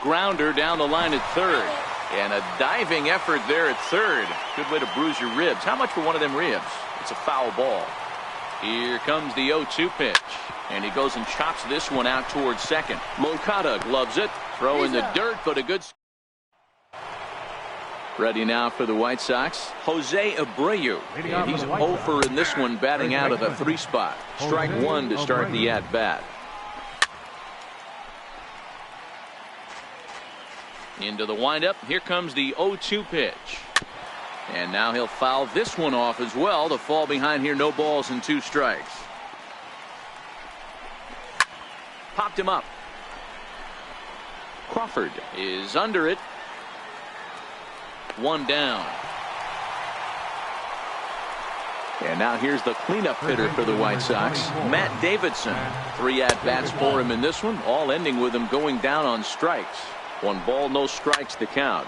[SPEAKER 2] Grounder down the line at third. And a diving effort there at third. Good way to bruise your ribs. How much for one of them ribs? It's a foul ball. Here comes the 0-2 pitch. And he goes and chops this one out towards second. Moncada gloves it. Throw in the dirt, but a good. Ready now for the White Sox, Jose Abreu. And he's 0 for in this one, batting out of the 3 spot. Strike 1 to start the at-bat. Into the windup. Here comes the 0-2 pitch. And now he'll foul this one off as well to fall behind here. No balls and 2 strikes. Popped him up. Crawford is under it. 1 down. And now here's the cleanup hitter for the White Sox, Matt Davidson. 3 at-bats for him in this one, all ending with him going down on strikes. 1 ball, no strikes to count.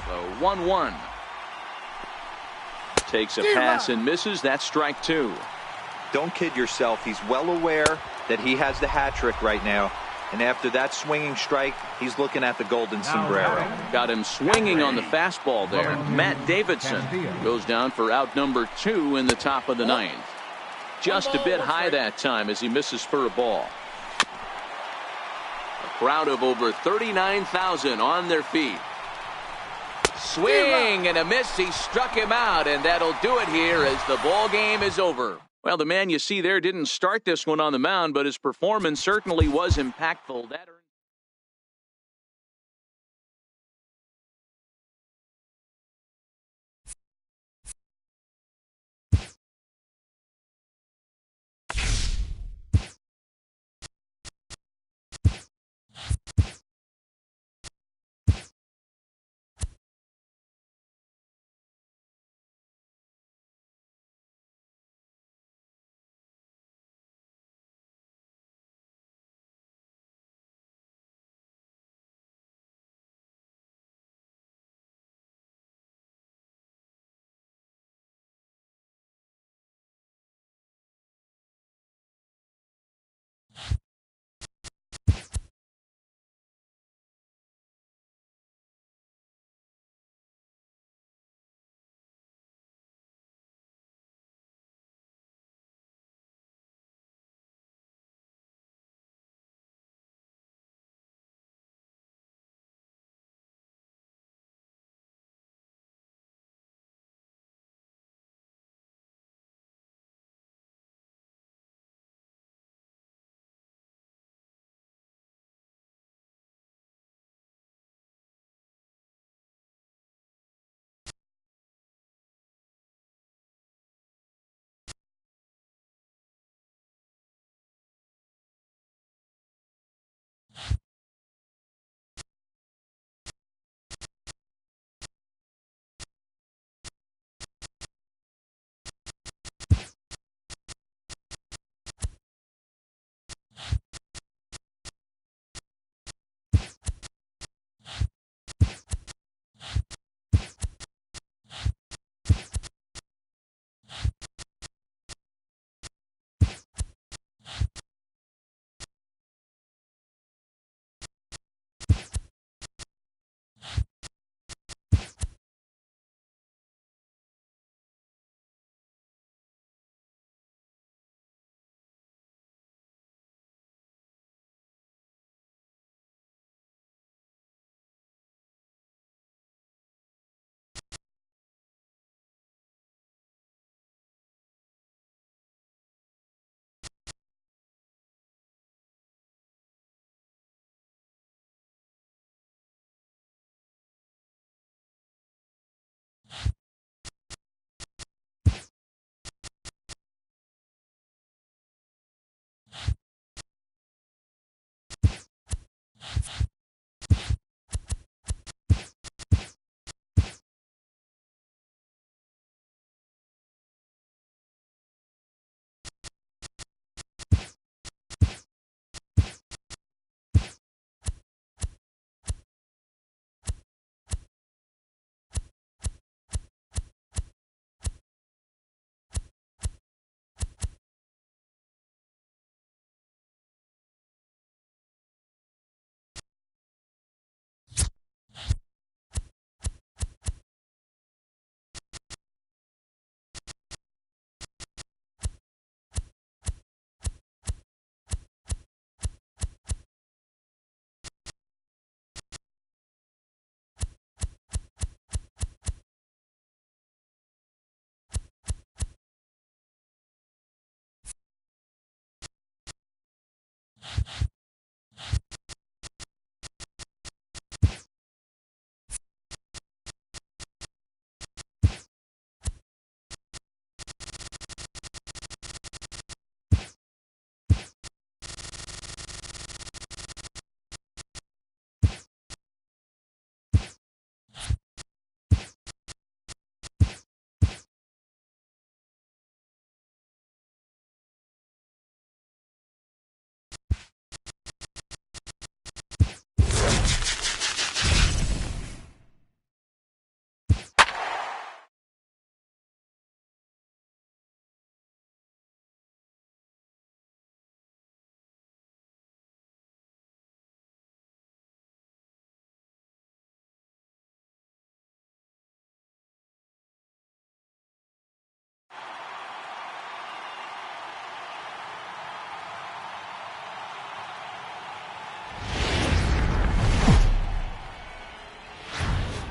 [SPEAKER 2] So 1-1. Takes a pass and misses. That's strike 2.
[SPEAKER 3] Don't kid yourself. He's well aware that he has the hat trick right now. And after that swinging strike, he's looking at the golden sombrero.
[SPEAKER 2] Got him swinging on the fastball there. Matt Davidson goes down for out number 2 in the top of the 9th. Just a bit high that time as he misses for a ball. A crowd of over 39,000 on their feet. Swing and a miss. He struck him out, and that'll do it here as the ball game is over. Well, the man you see there didn't start this one on the mound, but his performance certainly was impactful. That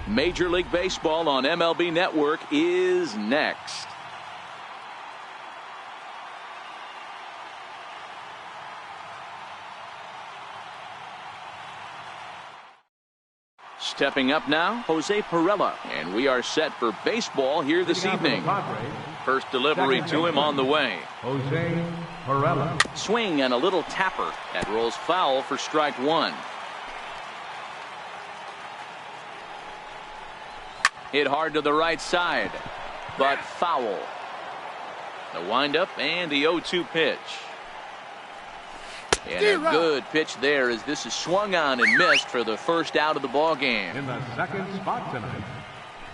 [SPEAKER 2] Major League Baseball on MLB Network is next. Stepping up now, Jose Pirela. And we are set for baseball here this evening. First delivery to him on the way.
[SPEAKER 4] Jose Pirela.
[SPEAKER 2] Swing and a little tapper. That rolls foul for strike one. Hit hard to the right side, but foul. The windup and the 0-2 pitch. And a good pitch there as this is swung on and missed for the first out of the ball game.
[SPEAKER 4] In the second spot tonight,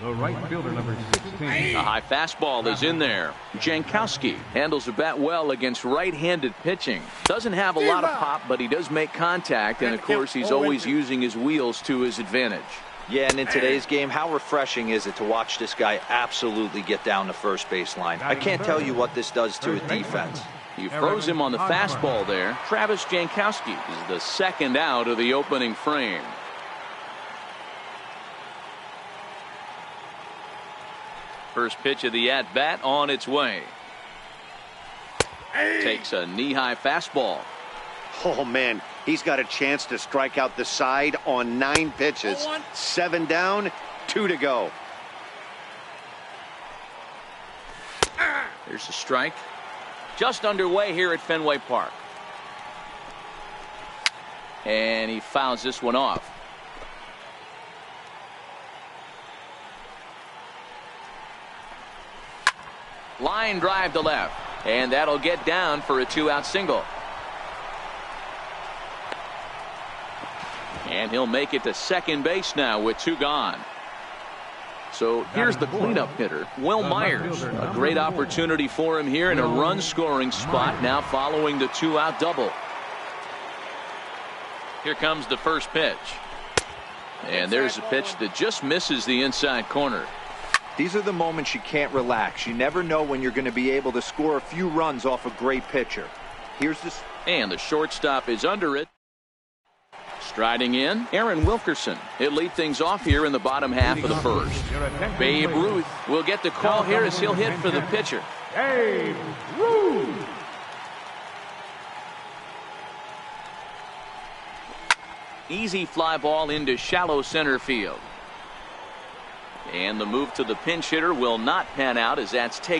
[SPEAKER 4] the right fielder, number 16.
[SPEAKER 2] A high fastball is in there. Jankowski handles the bat well against right-handed pitching. Doesn't have a lot of pop, but he does make contact, and of course he's always using his wheels to his advantage.
[SPEAKER 3] Yeah, and in today's game, how refreshing is it to watch this guy absolutely get down the first baseline? I can't tell you what this does to a defense.
[SPEAKER 2] He froze him on the fastball there. Travis Jankowski is the second out of the opening frame. First pitch of the at-bat on its way. Takes a knee-high fastball.
[SPEAKER 1] Oh, man, he's got a chance to strike out the side on 9 pitches. 7 down, 2 to go.
[SPEAKER 2] There's a strike. Just underway here at Fenway Park. And he fouls this one off. Line drive to left. And that'll get down for a 2-out single. And he'll make it to second base now with 2 gone. So here's the cleanup hitter, Will Myers. A great opportunity for him here in a run-scoring spot now following the 2-out double. Here comes the first pitch. And there's a pitch that just misses the inside corner.
[SPEAKER 3] These are the moments you can't relax. You never know when you're going to be able to score a few runs off a great pitcher. Here's this.
[SPEAKER 2] And the shortstop is under it. Striding in, Aaron Wilkerson. He'll lead things off here in the bottom half of the first. Babe Ruth will get the call here as he'll hit for the pitcher.
[SPEAKER 4] Babe Ruth.
[SPEAKER 2] Easy fly ball into shallow center field. And the move to the pinch hitter will not pan out as that's taken.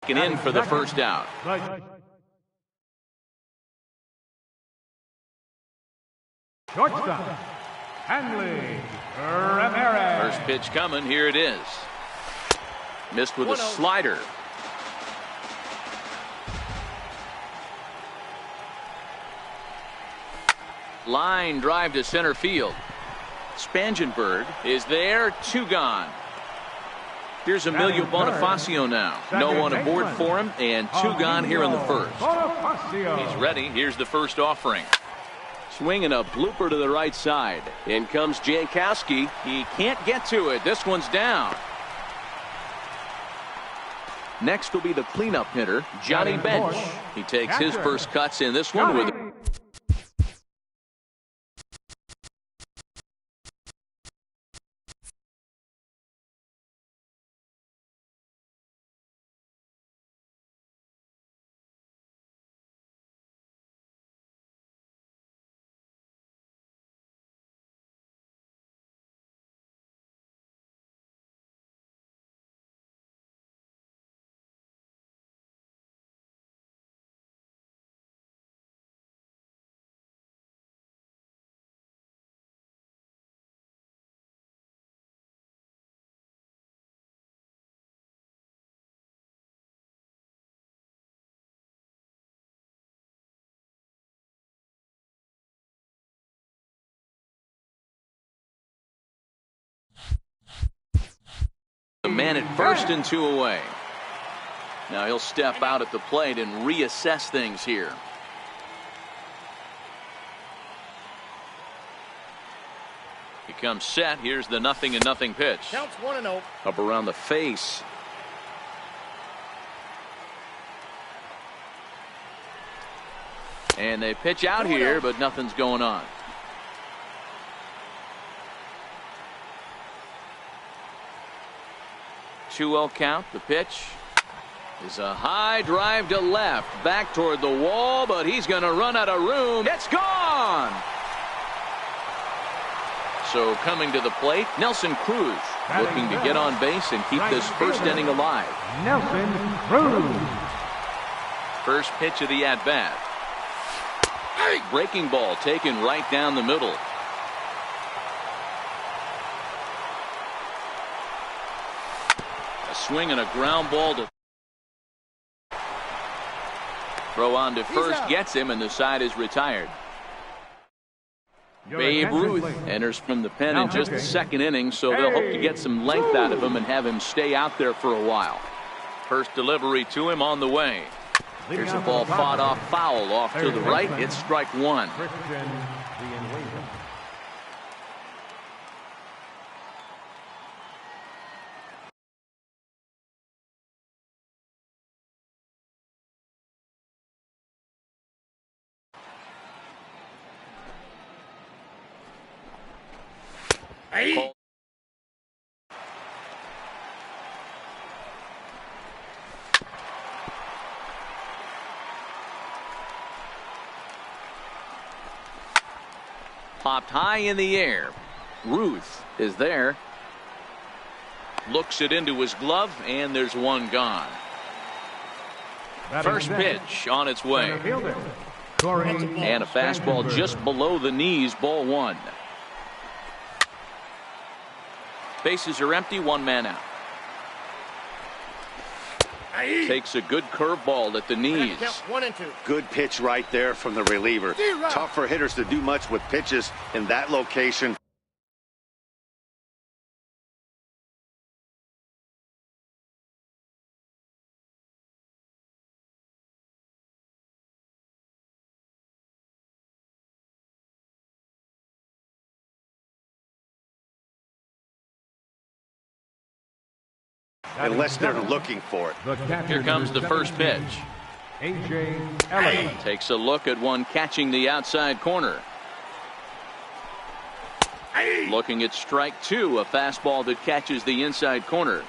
[SPEAKER 2] In for the first out.
[SPEAKER 4] Shortstop, Hanley Ramirez.
[SPEAKER 2] First pitch coming. Here it is. Missed with a slider. Line drive to center field. Spangenberg is there. 2 gone. Here's Emilio Bonifacio now. No one aboard for him, and 2 gone here in the first. He's ready. Here's the first offering. Swinging a blooper to the right side. In comes Jankowski. He can't get to it. This one's down. Next will be the cleanup hitter, Johnny Bench. He takes his first cuts in this one with. The man at first and 2 away. Now he'll step out at the plate and reassess things here. He comes set. Here's the 0-0 pitch.
[SPEAKER 5] Counts 1-0.
[SPEAKER 2] Up around the face. And they pitch out here, but nothing's going on. Two-0 count. The pitch is a high drive to left, back toward the wall, but he's going to run out of room. It's gone. So coming to the plate, Nelson Cruz, looking to get on base and keep this first inning alive.
[SPEAKER 4] Nelson Cruz.
[SPEAKER 2] First pitch of the at-bat. Breaking ball taken right down the middle. Swing and a ground ball to throw on to first, gets him, and the side is retired. Babe Ruth enters from the pen in just the second inning, so they'll hope to get some length out of him and have him stay out there for a while. First delivery to him on the way. Here's a ball fought off foul off to the right. It's strike 1.
[SPEAKER 5] Hey.
[SPEAKER 2] Popped high in the air. Ruth is there. Looks it into his glove, and there's one gone. First pitch on its way. And a fastball just below the knees, ball one. Bases are empty, one man out. Takes a good curveball at the knees.
[SPEAKER 5] 1 and 2.
[SPEAKER 1] Good pitch right there from the reliever. Tough for hitters to do much with pitches in that location. Unless they're looking for it.
[SPEAKER 2] Here comes the first pitch. Takes a look at one catching the outside corner. Looking at strike two, a fastball that catches the inside corner.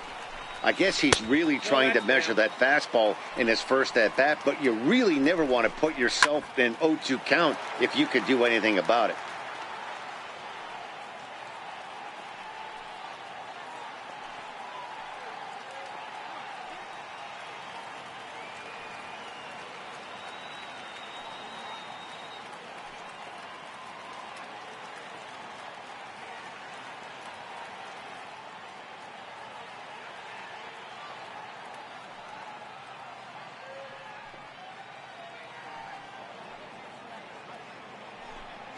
[SPEAKER 1] I guess he's really trying to measure that fastball in his first at bat, but you really never want to put yourself in 0-2 count if you could do anything about it.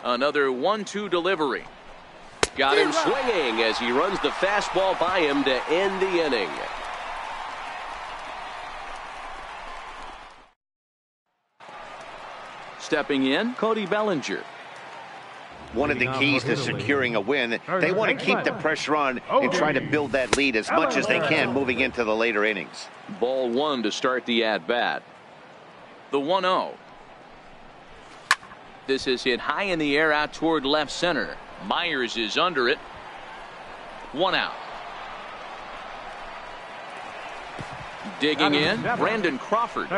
[SPEAKER 2] Another 1-2 delivery. Got him swinging as he runs the fastball by him to end the inning. Stepping in, Cody Bellinger.
[SPEAKER 1] One of the keys to securing a win, they want to keep the pressure on and try to build that lead as much as they can moving into the later innings.
[SPEAKER 2] Ball one to start the at-bat. The 1-0. This is hit high in the air out toward left center. Myers is under it. One out. Digging in, Brandon Crawford.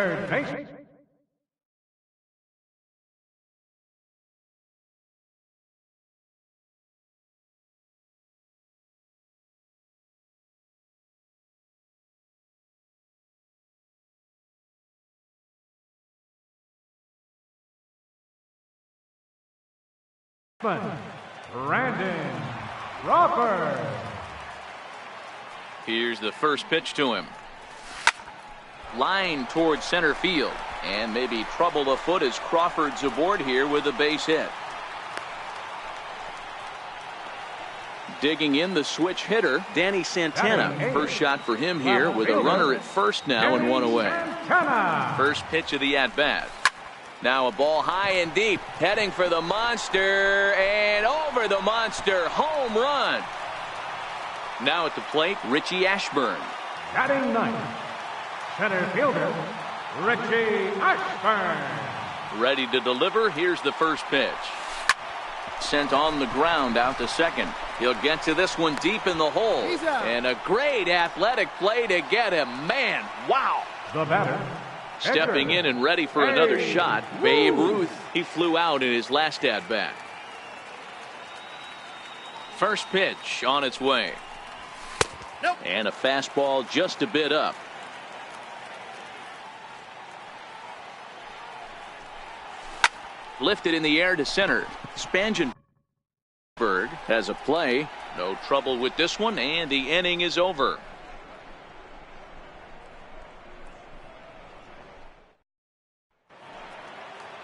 [SPEAKER 4] Brandon Crawford.
[SPEAKER 2] Here's the first pitch to him. Line towards center field. And maybe trouble afoot as Crawford's aboard here with a base hit. Digging in the switch hitter, Danny Santana. First shot for him here with a runner at first now and one away. First pitch of the at-bat. Now a ball high and deep, heading for the monster, and over the monster, home run. Now at the plate, Richie Ashburn.
[SPEAKER 4] Batting ninth, center fielder, Richie Ashburn.
[SPEAKER 2] Ready to deliver, here's the first pitch. Sent on the ground out to second. He'll get to this one deep in the hole. And a great athletic play to get him. Man, wow.
[SPEAKER 4] The batter.
[SPEAKER 2] Stepping in and ready for another shot, Babe Ruth. He flew out in his last at-bat. First pitch on its way. And a fastball just a bit up. Lifted in the air to center. Spangenberg has a play. No trouble with this one, and the inning is over.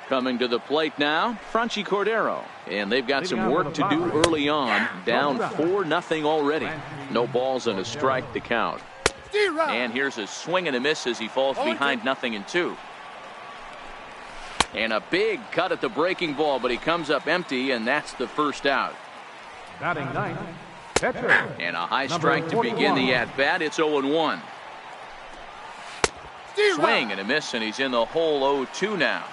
[SPEAKER 2] Coming to the plate now, Franchi Cordero. And they've got some work to do early on. Down 4-0 already. No balls and a strike to count. And here's a swing and a miss as he falls behind 0-2. And a big cut at the breaking ball, but he comes up empty, and that's the first out.
[SPEAKER 4] Batting ninth, pitcher.
[SPEAKER 2] And a high strike to begin the at-bat. It's 0-1. Swing and a miss, and he's in the hole 0-2 now.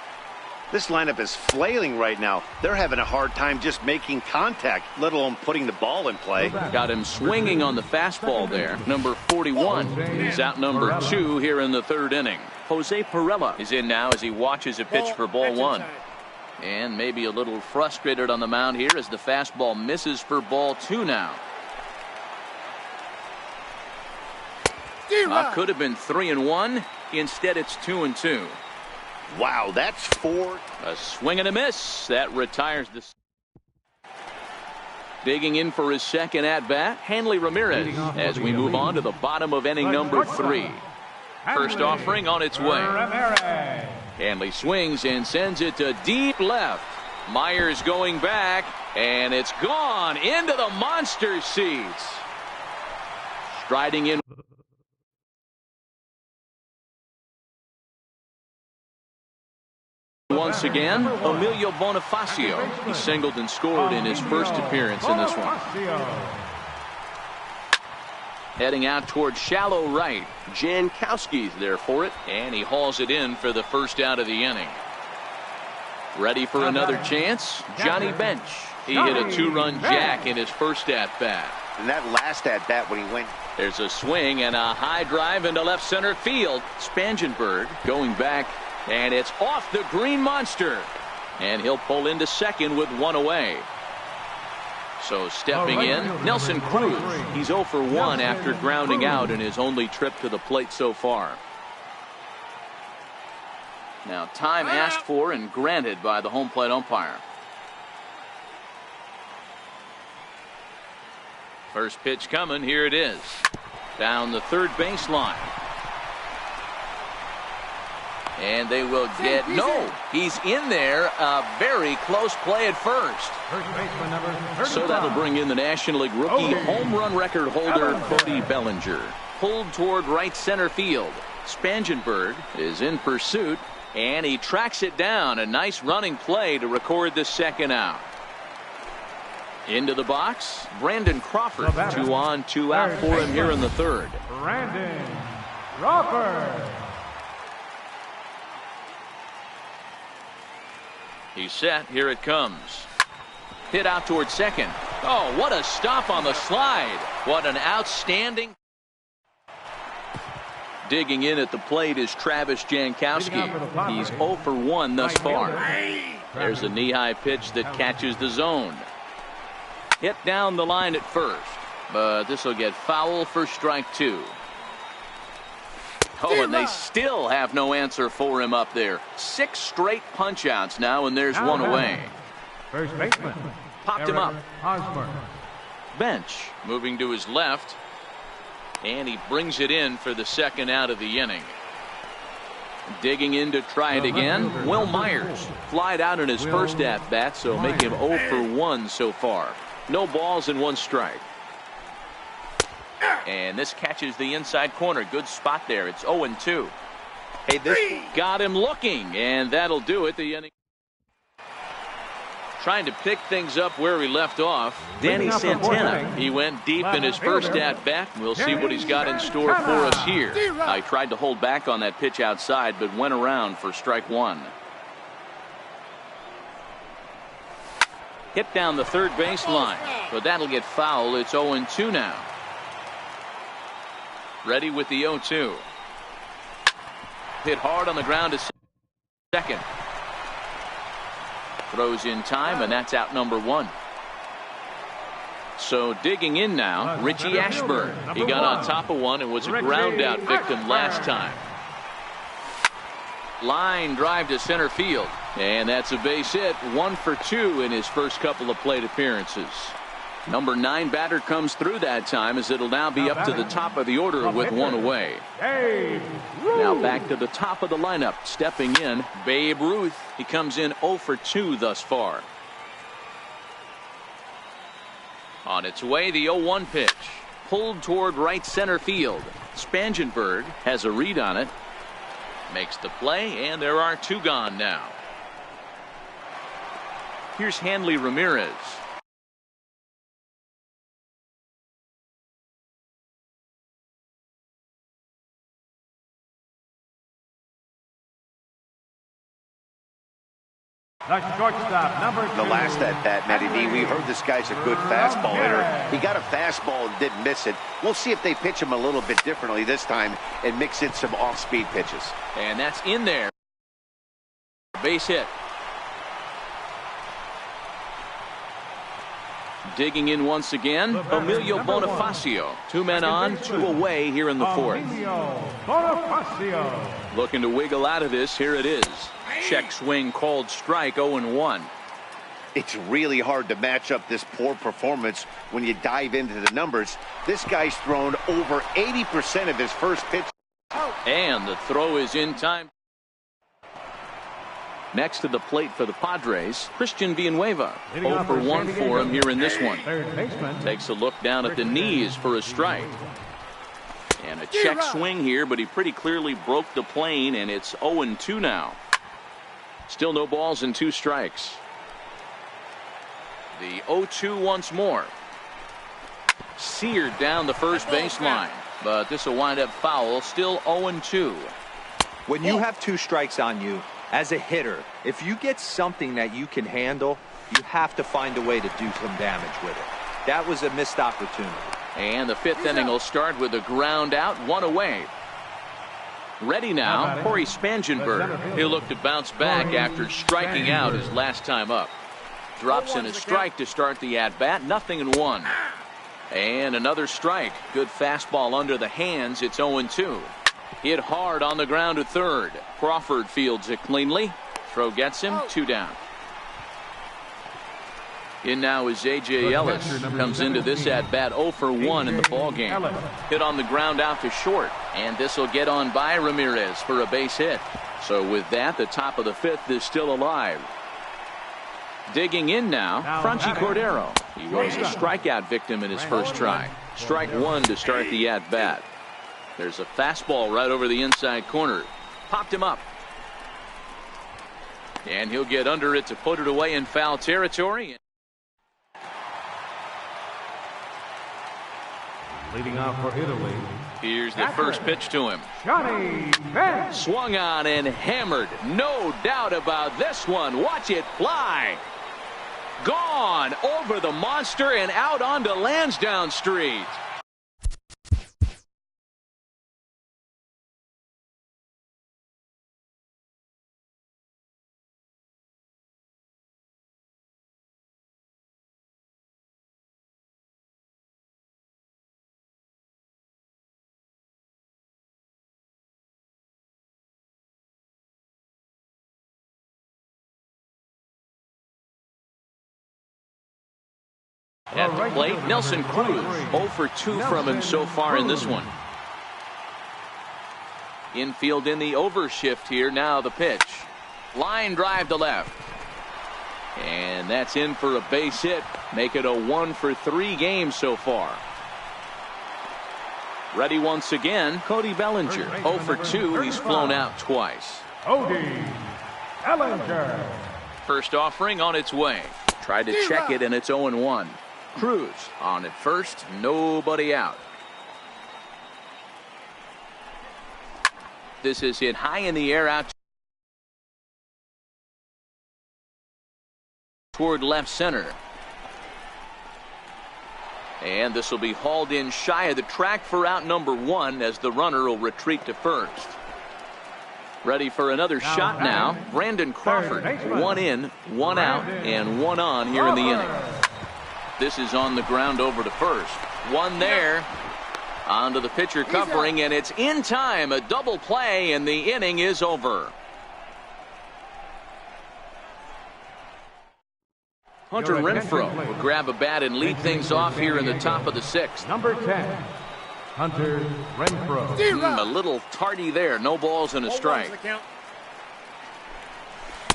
[SPEAKER 1] This lineup is flailing right now. They're having a hard time just making contact, let alone putting the ball in play.
[SPEAKER 2] Got him swinging on the fastball there. Number 41. He's out number 2 here in the third inning. Jose Pirela is in now as he watches a pitch for ball one. And maybe a little frustrated on the mound here as the fastball misses for ball 2 now. Could have been 3-1. Instead, it's 2-2.
[SPEAKER 1] Wow, that's 4.
[SPEAKER 2] A swing and a miss. That retires the. Digging in for his second at-bat, Hanley Ramirez, as we move on to the bottom of inning number 3. First offering on its way. Hanley swings and sends it to deep left. Myers going back, and it's gone into the monster seats. Striding in. Once again, Emilio Bonifacio. He singled and scored in his first appearance in this one. Heading out towards shallow right. Jankowski's there for it, and he hauls it in for the first out of the inning. Ready for another chance? Johnny Bench. He hit a 2-run jack in his first at-bat.
[SPEAKER 1] And that last at-bat when he went.
[SPEAKER 2] There's a swing and a high drive into left center field. Spangenberg going back. And it's off the green monster. And he'll pull into second with 1 away. So stepping in, Nelson Cruz. He's 0 for 1 after grounding out in his only trip to the plate so far. Now time asked for and granted by the home plate umpire. First pitch coming. Here it is. Down the third baseline. And they will get, no, he's in there. A very close play at first. So that'll bring in the National League rookie home run record holder, Cody Bellinger. Pulled toward right center field. Spangenberg is in pursuit, and he tracks it down. A nice running play to record the second out. Into the box, Brandon Crawford. 2 on, 2 out for him here in the third.
[SPEAKER 4] Brandon Crawford.
[SPEAKER 2] He's set. Here it comes. Hit out towards second. Oh, what a stop on the slide. What an outstanding. Digging in at the plate is Travis Jankowski. He's 0 for 1 thus far. There's a knee-high pitch that catches the zone. Hit down the line at first, but this will get foul for strike 2. Oh, and they still have no answer for him up there. 6 straight punch-outs now, and there's 1 away.
[SPEAKER 4] First baseman.
[SPEAKER 2] Popped him up.
[SPEAKER 4] Osborne.
[SPEAKER 2] Bench moving to his left, and he brings it in for the second out of the inning. Digging in to try it again, Will Myers. Flied out in his first at-bat, so make him 0 for 1 so far. No balls and 1 strike. And this catches the inside corner. Good spot there. It's 0-2.
[SPEAKER 3] Hey, this
[SPEAKER 2] got him looking, and that'll do it. The inning. Trying to pick things up where we left off. Danny Santana. He went deep in his first at-bat. We'll see what he's got in store for us here. I tried to hold back on that pitch outside, but went around for strike 1. Hit down the third baseline, but that'll get foul. It's 0-2 now. Ready with the 0-2. Hit hard on the ground to second. Throws in time, and that's out number 1. So digging in now, Richie Ashburn. He got on top of one and was a ground out victim last time. Line drive to center field, and that's a base hit. 1 for 2 in his first couple of plate appearances. Number 9 batter comes through that time, as it'll now be up to the top of the order with 1 away. Now back to the top of the lineup. Stepping in, Babe Ruth. He comes in 0 for 2 thus far. On its way, the 0-1 pitch. Pulled toward right center field. Spangenberg has a read on it. Makes the play, and there are 2 gone now. Here's Hanley Ramirez.
[SPEAKER 1] The last at-bat, Matty D, we heard this guy's a good fastball hitter. He got a fastball and didn't miss it. We'll see if they pitch him a little bit differently this time and mix in some off-speed pitches.
[SPEAKER 2] And that's in there. Base hit. Digging in once again, Emilio Bonifacio. 2 men on, 2 away here in the 4th. Looking to wiggle out of this. Here it is. Check swing called strike, 0-1.
[SPEAKER 1] It's really hard to match up this poor performance when you dive into the numbers. This guy's thrown over 80% of his first pitch.
[SPEAKER 2] And the throw is in time. Next to the plate for the Padres, Christian Villanueva. 0 for 1 for him here in this one. Takes a look down at the knees for a strike. And a check swing here, but he pretty clearly broke the plane, and it's 0-2 now. Still no balls and 2 strikes. The 0-2 once more. Seared down the first baseline, but this will wind up foul. Still 0-2.
[SPEAKER 3] When you have 2 strikes on you, as a hitter, if you get something that you can handle, you have to find a way to do some damage with it. That was a missed opportunity.
[SPEAKER 2] And the 5th inning will start with a ground out, 1 away. Ready now, Corey Spangenberg. He'll look to bounce back after striking out his last time up. Drops in a strike to start the at-bat, 0-1. And another strike. Good fastball under the hands. It's 0-2. Hit hard on the ground to third. Crawford fields it cleanly. Throw gets him, 2 down. In now is A.J. Ellis. Comes into this at-bat 0 for 1 in the ballgame. Hit on the ground out to short. And this will get on by Ramirez for a base hit. So with that, the top of the 5th is still alive. Digging in now, Franchi Cordero. He was a strikeout victim in his first try. Strike 1 to start the at-bat. There's a fastball right over the inside corner. Popped him up. And he'll get under it to put it away in foul territory.
[SPEAKER 4] Leading off for Italy.
[SPEAKER 2] Here's the first pitch to him. Swung on and hammered. No doubt about this one. Watch it fly. Gone over the monster and out onto Lansdowne Street. At the plate, Nelson Cruz. 0 for 2 from him so far in this one. Infield in the overshift here. Now the pitch. Line drive to left. And that's in for a base hit. Make it a 1 for 3 game so far. Ready once again, Cody Bellinger. 0 for 2. He's flown out twice.
[SPEAKER 4] Cody Bellinger.
[SPEAKER 2] First offering on its way. Tried to check it, and it's 0-1. Cruz on at first, nobody out. This is hit high in the air out toward left center. And this will be hauled in shy of the track for out number 1 as the runner will retreat to first. Ready for another shot now. Brandon Crawford. 1 in, 1 out, and 1 on here in the inning. This is on the ground over to first. 1 there. Onto the pitcher covering, and it's in time. A double play, and the inning is over. Hunter Renfroe will grab a bat and lead things off here in the top of the 6th.
[SPEAKER 4] Number 10, Hunter Renfroe.
[SPEAKER 2] A little tardy there. No balls and a strike.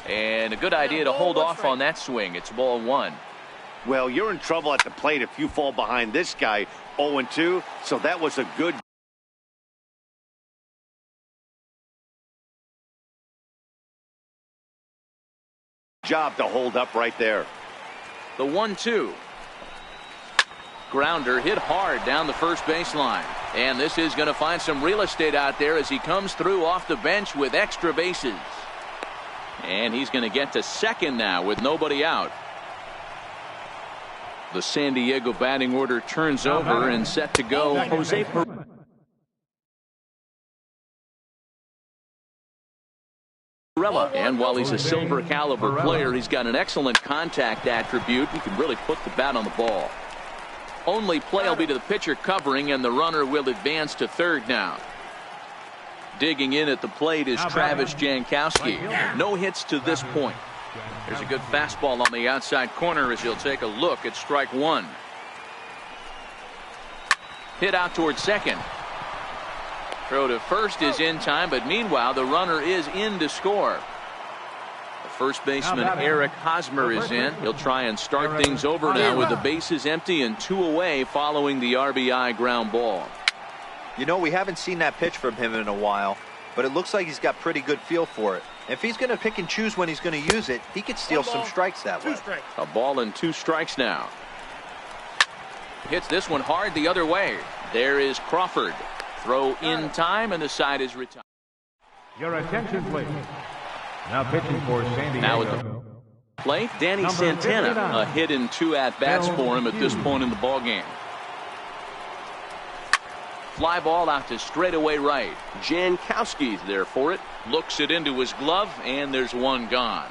[SPEAKER 2] And a good idea to hold off on that swing. It's ball 1.
[SPEAKER 1] Well, you're in trouble at the plate if you fall behind this guy 0-2, so that was a good job to hold up right there.
[SPEAKER 2] The 1-2. Grounder hit hard down the first baseline. And this is going to find some real estate out there as he comes through off the bench with extra bases. And he's going to get to second now with nobody out. The San Diego batting order turns over and set to go. Jose Perez. And while he's a silver caliber player, he's got an excellent contact attribute. He can really put the bat on the ball. Only play will be to the pitcher covering, and the runner will advance to third now. Digging in at the plate is Travis Jankowski. No hits to this point. There's a good fastball on the outside corner as he'll take a look at strike one. Hit out towards second. Throw to first is in time, but meanwhile the runner is in to score. The first baseman Eric Hosmer is in. He'll try and start things over now with the bases empty and 2 away following the RBI ground ball.
[SPEAKER 3] You know, we haven't seen that pitch from him in a while, but it looks like he's got pretty good feel for it. If he's going to pick and choose when he's going to use it, he could steal some strikes that way.
[SPEAKER 2] A ball and 2 strikes now. Hits this one hard the other way. There is Crawford. Throw in time, and the side is retired.
[SPEAKER 4] Your attention, please. Now pitching for San Diego.
[SPEAKER 2] Now at the plate, Danny Santana. A hit in 2 at-bats for him at this point in the ballgame. Fly ball out to straightaway right. Jankowski's there for it. Looks it into his glove, and there's one gone.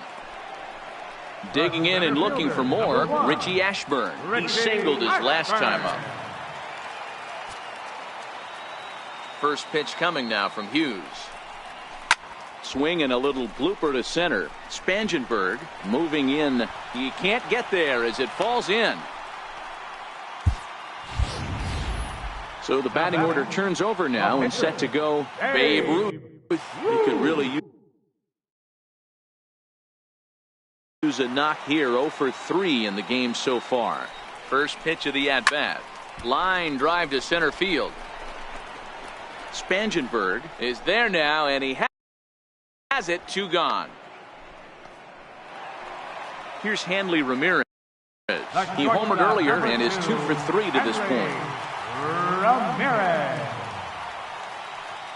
[SPEAKER 2] Digging in and looking for more, Richie Ashburn. He singled his last time up. First pitch coming now from Hughes. Swing and a little blooper to center. Spangenberg moving in. He can't get there as it falls in. So the batting order turns over now and set to go Babe Ruth. He could really use a knock here. 0 for 3 in the game so far. First pitch of the at-bat. Line drive to center field. Spangenberg is there now, and he has it. 2 gone. Here's Hanley Ramirez. He homered earlier and is 2 for 3 to this point.
[SPEAKER 4] Ramirez.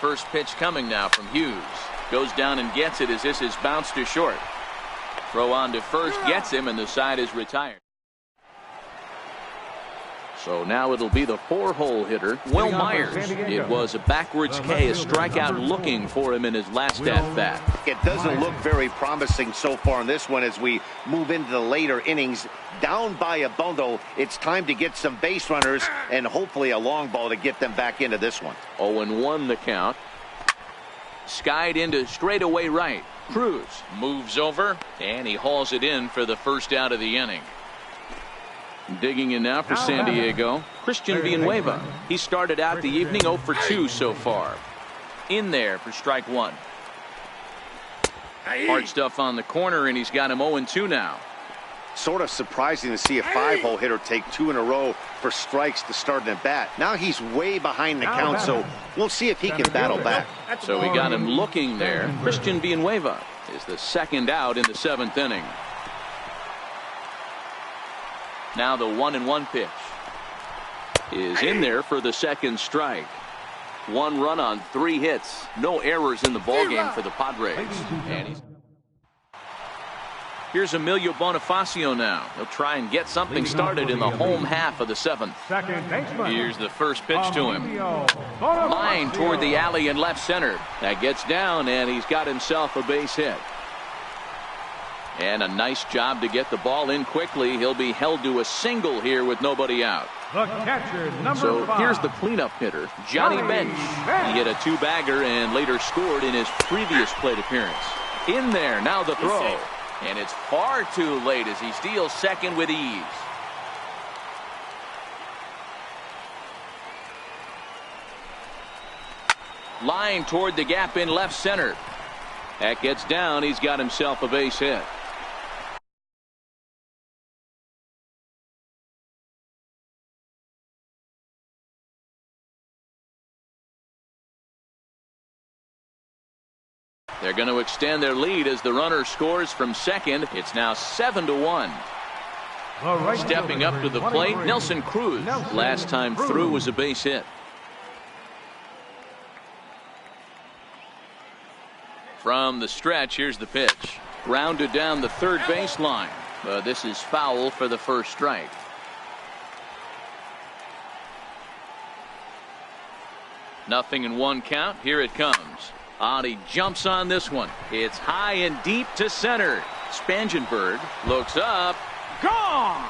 [SPEAKER 2] First pitch coming now from Hughes. Goes down and gets it as this is bounced to short. Throw on to first, gets him, and the side is retired. So now it'll be the 4-hole hitter, Will Myers. It was a backwards K, a strikeout looking for him in his last at-bat.
[SPEAKER 1] It doesn't look very promising so far in this one as we move into the later innings. Down by a bundle, it's time to get some base runners and hopefully a long ball to get them back into this one.
[SPEAKER 2] 0-1 the count. Skied into straightaway right. Cruz moves over, and he hauls it in for the first out of the inning. Digging in now for San Diego, Christian Villanueva. He started out the evening 0 for 2 so far. In there for strike one. Hard stuff on the corner, and he's got him 0-2 now.
[SPEAKER 1] Sort of surprising to see a 5-hole hitter take 2 in a row for strikes to start an at-bat. Now he's way behind the count, so we'll see if he can battle back.
[SPEAKER 2] So we got him looking there. Christian Villanueva is the second out in the 7th inning. Now the 1-1 pitch is in there for the second strike. 1 run on 3 hits. No errors in the ballgame for the Padres. And here's Emilio Bonifacio now. He'll try and get something started in the home half of the 7th. Here's the first pitch to him. Line toward the alley in left center. That gets down, and he's got himself a base hit. And a nice job to get the ball in quickly. He'll be held to a single here with nobody out.
[SPEAKER 4] The catcher, number
[SPEAKER 2] so
[SPEAKER 4] 5.
[SPEAKER 2] Here's the cleanup hitter, Johnny Bench. He hit a 2-bagger and later scored in his previous plate appearance. In there, now the throw. And it's far too late as he steals second with ease. Line toward the gap in left center. That gets down. He's got himself a base hit. They're going to extend their lead as the runner scores from second. It's now 7-1. Stepping up to the plate, Nelson Cruz. Last time through was a base hit. From the stretch, here's the pitch. Grounded down the third baseline. But this is foul for the first strike. Nothing in 1 count. Here it comes. He jumps on this one. It's high and deep to center. Spangenberg looks up. Gone!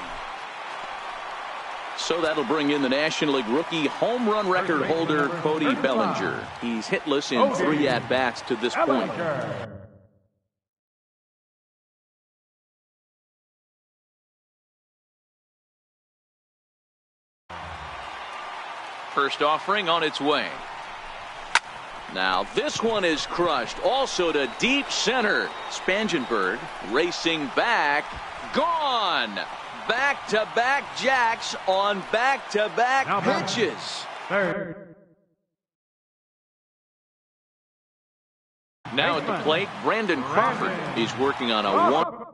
[SPEAKER 2] So that'll bring in the National League rookie home run record holder, Cody Bellinger. He's hitless in 3 at-bats to this point. First offering on its way. Now this one is crushed. Also to deep center. Spangenberg racing back. Gone. Back-to-back jacks on back-to-back pitches. Now at the plate, Brandon Crawford. He's working on a 1.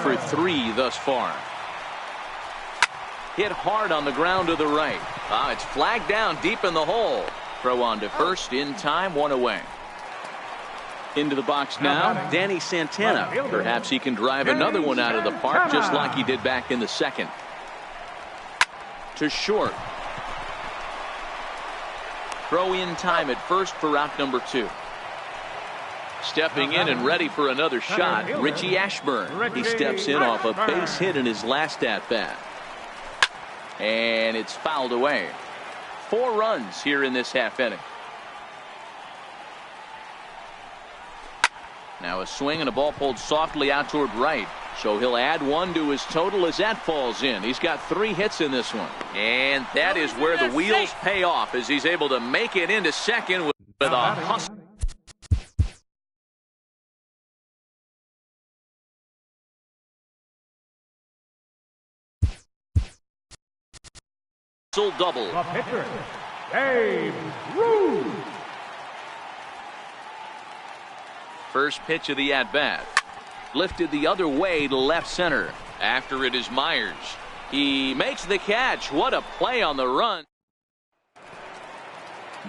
[SPEAKER 2] For 3 thus far. Hit hard on the ground to the right. It's flagged down deep in the hole. Throw on to first in time, 1 away. Into the box now, Danny Santana. Perhaps he can drive another one out of the park just like he did back in the second. To short. Throw in time at first for out number 2. Stepping in and ready for another shot, Richie Ashburn. He steps in off a base hit in his last at-bat. And it's fouled away. 4 runs here in this half inning. Now a swing and a ball pulled softly out toward right. So he'll add 1 to his total as that falls in. He's got 3 hits in this one. And that is where the wheels pay off as he's able to make it into second with a hustle. Double.
[SPEAKER 4] The pitcher, Ruth.
[SPEAKER 2] First pitch of the at-bat. Lifted the other way to left center. After it is Myers. He makes the catch. What a play on the run.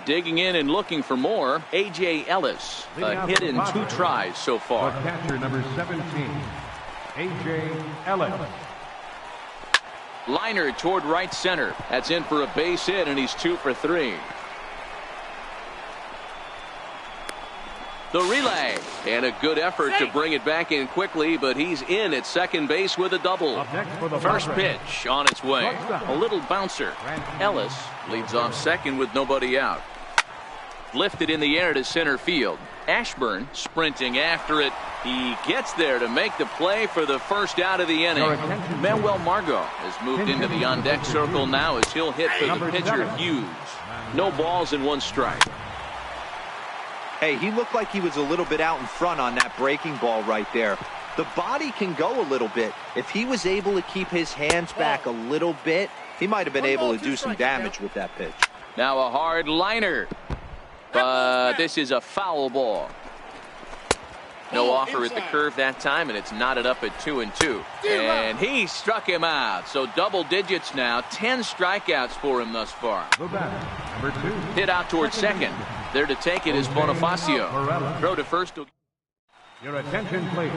[SPEAKER 2] Digging in and looking for more. A.J. Ellis. A hit in 2 tries so far.
[SPEAKER 4] The catcher, number 17, A.J. Ellis.
[SPEAKER 2] Liner toward right center. That's in for a base hit, and he's 2 for 3. The relay, and a good effort to bring it back in quickly, but he's in at second base with a double. First pitch on its way. A little bouncer. Ellis leads off second with nobody out. Lifted in the air to center field. Ashburn sprinting after it. He gets there to make the play for the first out of the inning. Manuel Margot has moved into the on-deck circle now as he'll hit for the pitcher Hughes. No balls and 1 strike.
[SPEAKER 3] Hey, he looked like he was a little bit out in front on that breaking ball right there. The body can go a little bit. If he was able to keep his hands back a little bit, he might have been able to do some damage with that pitch.
[SPEAKER 2] Now a hard liner. But this is a foul ball. No offer at the curve that time, and it's knotted up at 2-2. And he struck him out. So double digits now. 10 strikeouts for him thus far.
[SPEAKER 4] Number 2.
[SPEAKER 2] Hit out towards second. There to take it is Bonifacio. Throw to first.
[SPEAKER 4] Your attention, please.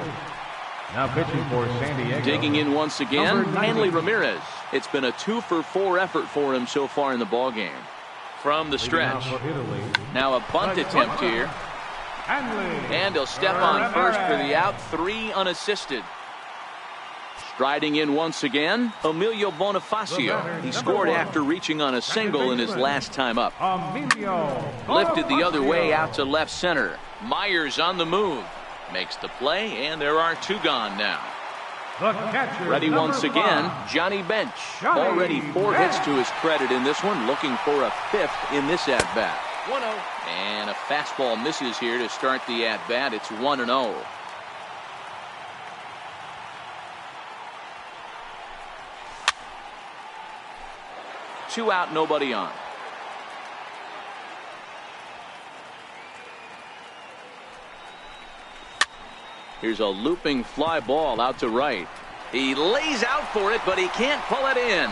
[SPEAKER 4] Now pitching for San Diego.
[SPEAKER 2] Digging in once again, Hanley Ramirez. It's been a 2 for 4 effort for him so far in the ballgame. From the stretch. Now a bunt attempt here. And he'll step on first for the out. 3 unassisted. Striding in once again, Emilio Bonifacio. He scored after reaching on a single in his last time up. Lifted the other way out to left center. Myers on the move. Makes the play, and there are 2 gone now. Ready once again, Johnny Bench. Already 4 hits to his credit in this one, looking for a 5th in this at-bat.
[SPEAKER 5] 1-0.
[SPEAKER 2] And a fastball misses here to start the at-bat. It's 1-0. Two out, nobody on. Here's a looping fly ball out to right. He lays out for it, but he can't pull it in.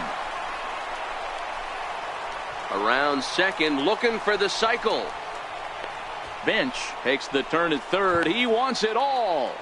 [SPEAKER 2] Around second, looking for the cycle. Bench takes the turn at third. He wants it all.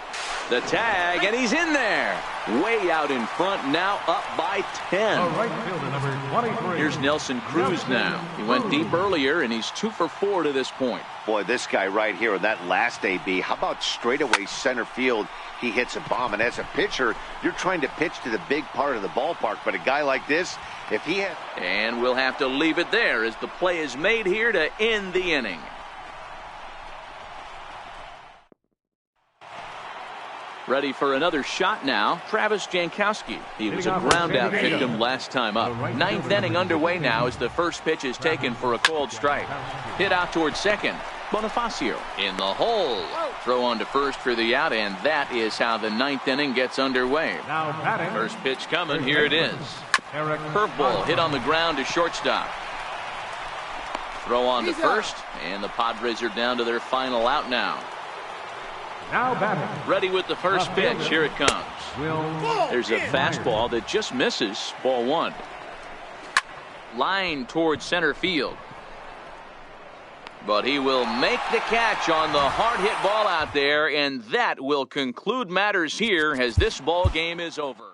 [SPEAKER 2] The tag, and he's in there. Way out in front, now up by 10.
[SPEAKER 4] Right fielder, number 23.
[SPEAKER 2] Here's Nelson Cruz now. He went deep earlier, and he's 2 for 4 to this point.
[SPEAKER 1] Boy, this guy right here in that last AB, how about straightaway center field? He hits a bomb, and as a pitcher, you're trying to pitch to the big part of the ballpark, but a guy like this, if he had...
[SPEAKER 2] And we'll have to leave it there as the play is made here to end the inning. Ready for another shot now, Travis Jankowski. He was a ground-out victim last time up. Ninth inning underway now as the first pitch is taken for a cold strike. Hit out towards second. Bonifacio in the hole. Throw on to first for the out, and that is how the ninth inning gets underway. First pitch coming, here it is. Curveball hit on the ground to shortstop. Throw on to first, and the Padres are down to their final out now.
[SPEAKER 4] Now batting.
[SPEAKER 2] Ready with the first pitch. Here it comes. There's a fastball that just misses. Ball one. Line towards center field. But he will make the catch on the hard hit ball out there, and that will conclude matters here as this ball game is over.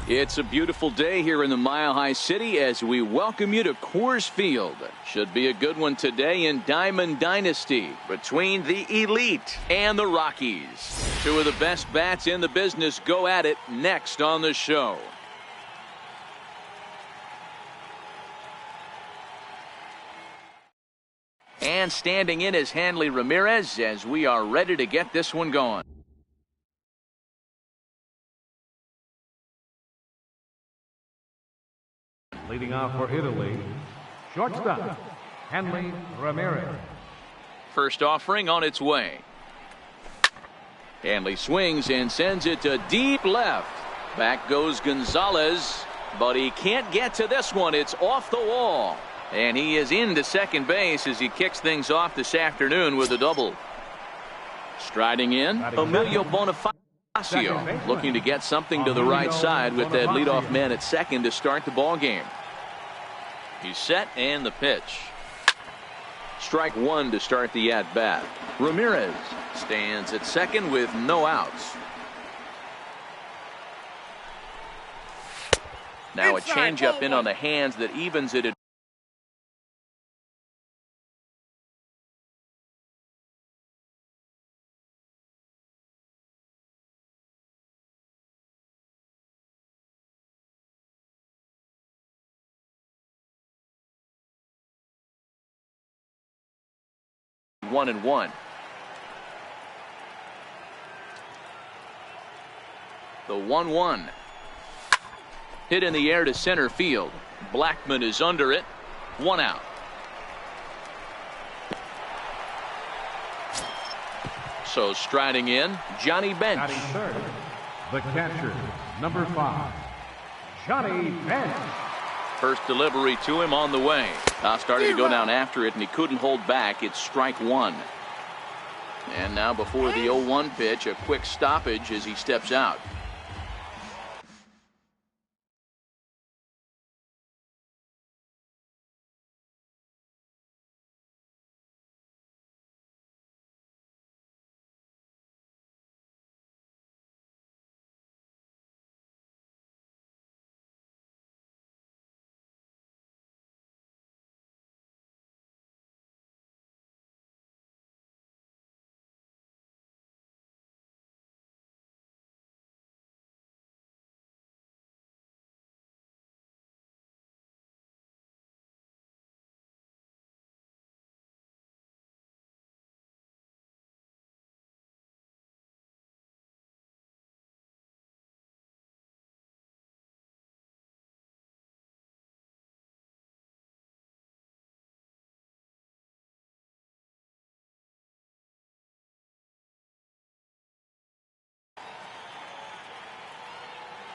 [SPEAKER 2] It's a beautiful day here in the Mile High City as we welcome you to Coors Field. Should be a good one today in Diamond Dynasty between the Elite and the Rockies. Two of the best bats in the business go at it next on the show. And standing in is Hanley Ramirez as we are ready to get this one going.
[SPEAKER 4] Leading off for Italy, shortstop, Hanley Ramirez.
[SPEAKER 2] First offering on its way. Hanley swings and sends it to deep left. Back goes Gonzalez, but he can't get to this one. It's off the wall. And he is into second base as he kicks things off this afternoon with a double. Striding in, Emilio Bonifacio looking to get something to the right side with that leadoff man at second to start the ball game. He's set and the pitch. Strike one to start the at bat. Ramirez stands at second with no outs. Now a changeup in on the hands that evens it at 1-1. The 1-1. Hit in the air to center field. Blackman is under it. One out. So striding in, Johnny Bench.
[SPEAKER 4] Batting third, the catcher, number 5, Johnny Bench.
[SPEAKER 2] First delivery to him on the way. Started to go down after it, and he couldn't hold back. It's strike one. And now before the 0-1 pitch, a quick stoppage as he steps out.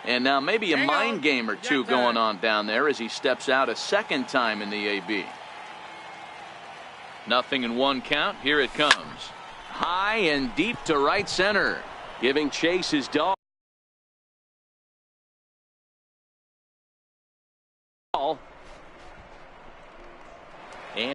[SPEAKER 2] And now maybe a mind game or two going on down there as he steps out a second time in the AB. 0-1 count. Here it comes. High and deep to right center. Giving chase his dog. And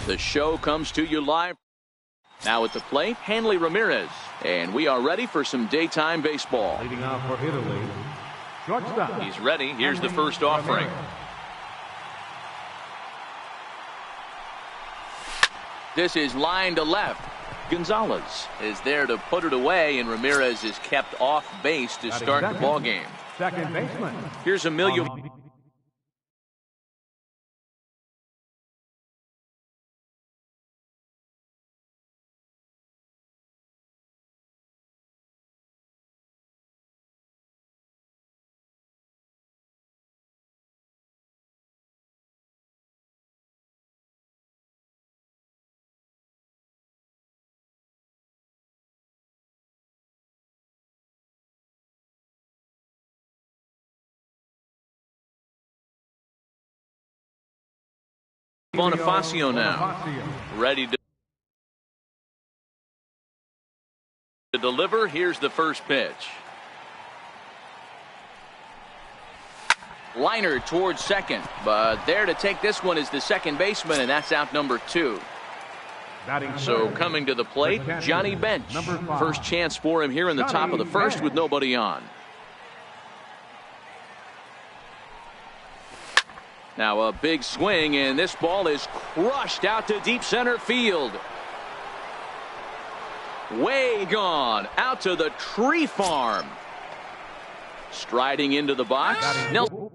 [SPEAKER 2] the show comes to you live. Now at the plate, Hanley Ramirez. And we are ready for some daytime baseball.
[SPEAKER 4] Leading off for Italy, shortstop.
[SPEAKER 2] He's ready. Here's the first offering. This is line to left. Gonzalez is there to put it away, and Ramirez is kept off base to start the ball game.
[SPEAKER 4] Second baseman.
[SPEAKER 2] Here's Emilio. Bonifacio now, ready to deliver. Here's the first pitch. Liner towards second, but there to take this one is the second baseman, and that's out number 2. So coming to the plate, Johnny Bench. First chance for him here in the top of the first with nobody on. Now a big swing, and this ball is crushed out to deep center field. Way gone out to the tree farm. Striding into the box. Nelson.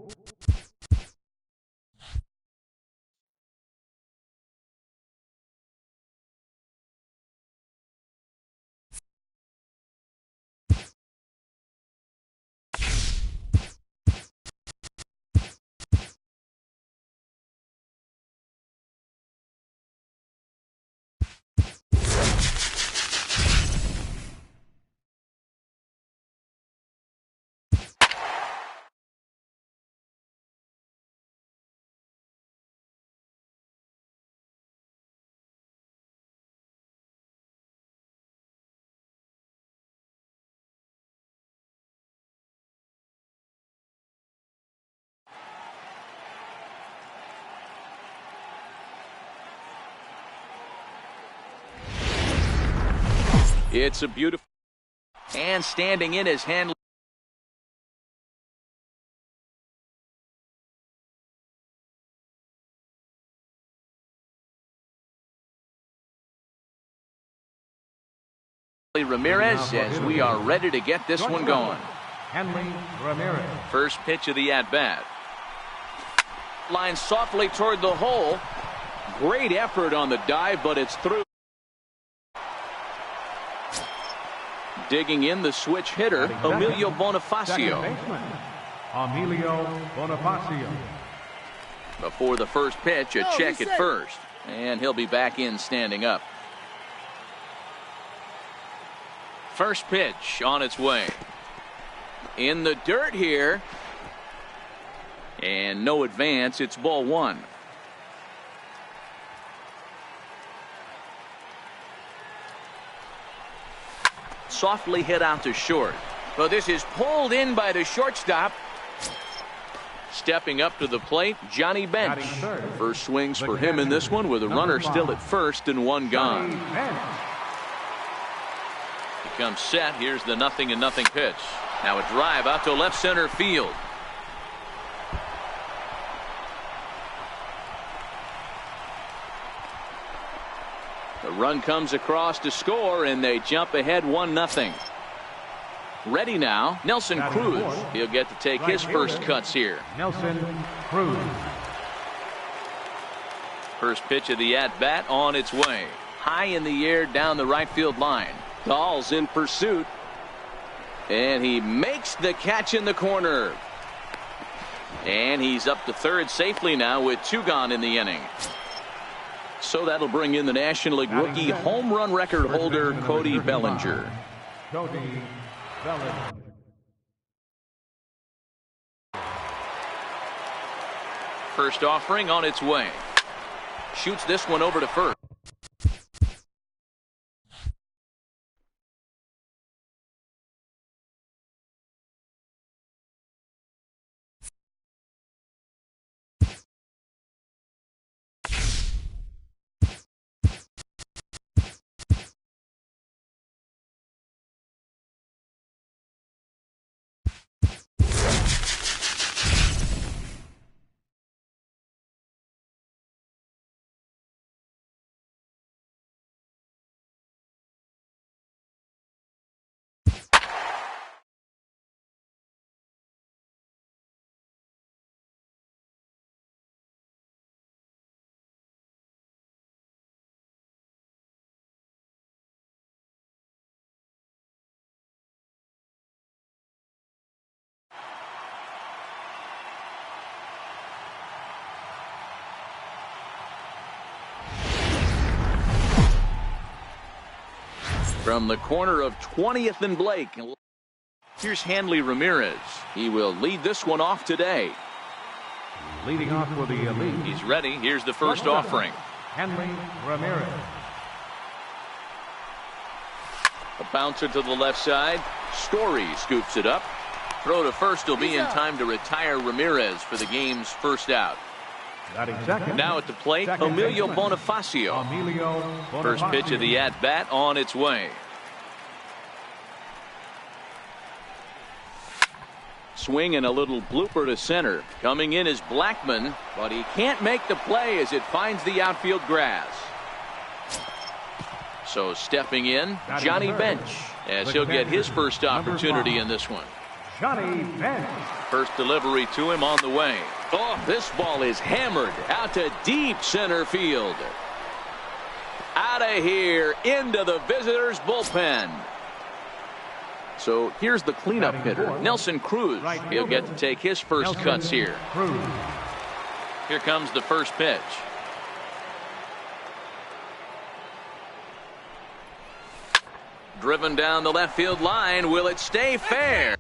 [SPEAKER 2] It's a beautiful, and standing in his hand. Ramirez, as we are ready to get this one going.
[SPEAKER 4] Ramirez.
[SPEAKER 2] First pitch of the at-bat. Line softly toward the hole. Great effort on the dive, but it's through. Digging in the switch hitter, Emilio Bonifacio.
[SPEAKER 4] Emilio Bonifacio.
[SPEAKER 2] Before the first pitch, a check at first. And he'll be back in standing up. First pitch on its way. In the dirt here. And no advance. It's ball 1. Softly hit out to short. But this is pulled in by the shortstop. Stepping up to the plate, Johnny Bench. First swings for him in this one with a runner still at first and one gone. He comes set. Here's the 0-0 pitch. Now a drive out to left center field. The run comes across to score, and they jump ahead 1-0. Ready now, Nelson Cruz. He'll get to take his first cuts here.
[SPEAKER 4] Nelson Cruz.
[SPEAKER 2] First pitch of the at-bat on its way. High in the air down the right field line. Dahl's in pursuit. And he makes the catch in the corner. And he's up to third safely now with 2 gone in the inning. So that'll bring in the National League rookie home run record holder, Cody Bellinger.
[SPEAKER 4] Cody Bellinger.
[SPEAKER 2] First offering on its way. Shoots this one over to first. From the corner of 20th and Blake. Here's Hanley Ramirez. He will lead this one off today.
[SPEAKER 4] Leading off for the elite.
[SPEAKER 2] He's ready. Here's the first offering.
[SPEAKER 4] Hanley Ramirez.
[SPEAKER 2] A bouncer to the left side. Story scoops it up. Throw to first will be in time to retire Ramirez for the game's first out.
[SPEAKER 4] Second.
[SPEAKER 2] Now at the plate, Emilio Bonifacio. First pitch of the at-bat on its way. Swing and a little blooper to center. Coming in is Blackman, but he can't make the play as it finds the outfield grass. So stepping in, Johnny Bench, as he'll get his first opportunity in this one.
[SPEAKER 4] Johnny Bench.
[SPEAKER 2] First delivery to him on the way. Oh, this ball is hammered out to deep center field. Out of here, into the visitors' bullpen. So here's the cleanup hitter, Nelson Cruz. He'll get to take his first cuts here. Here comes the first pitch. Driven down the left field line. Will it stay fair?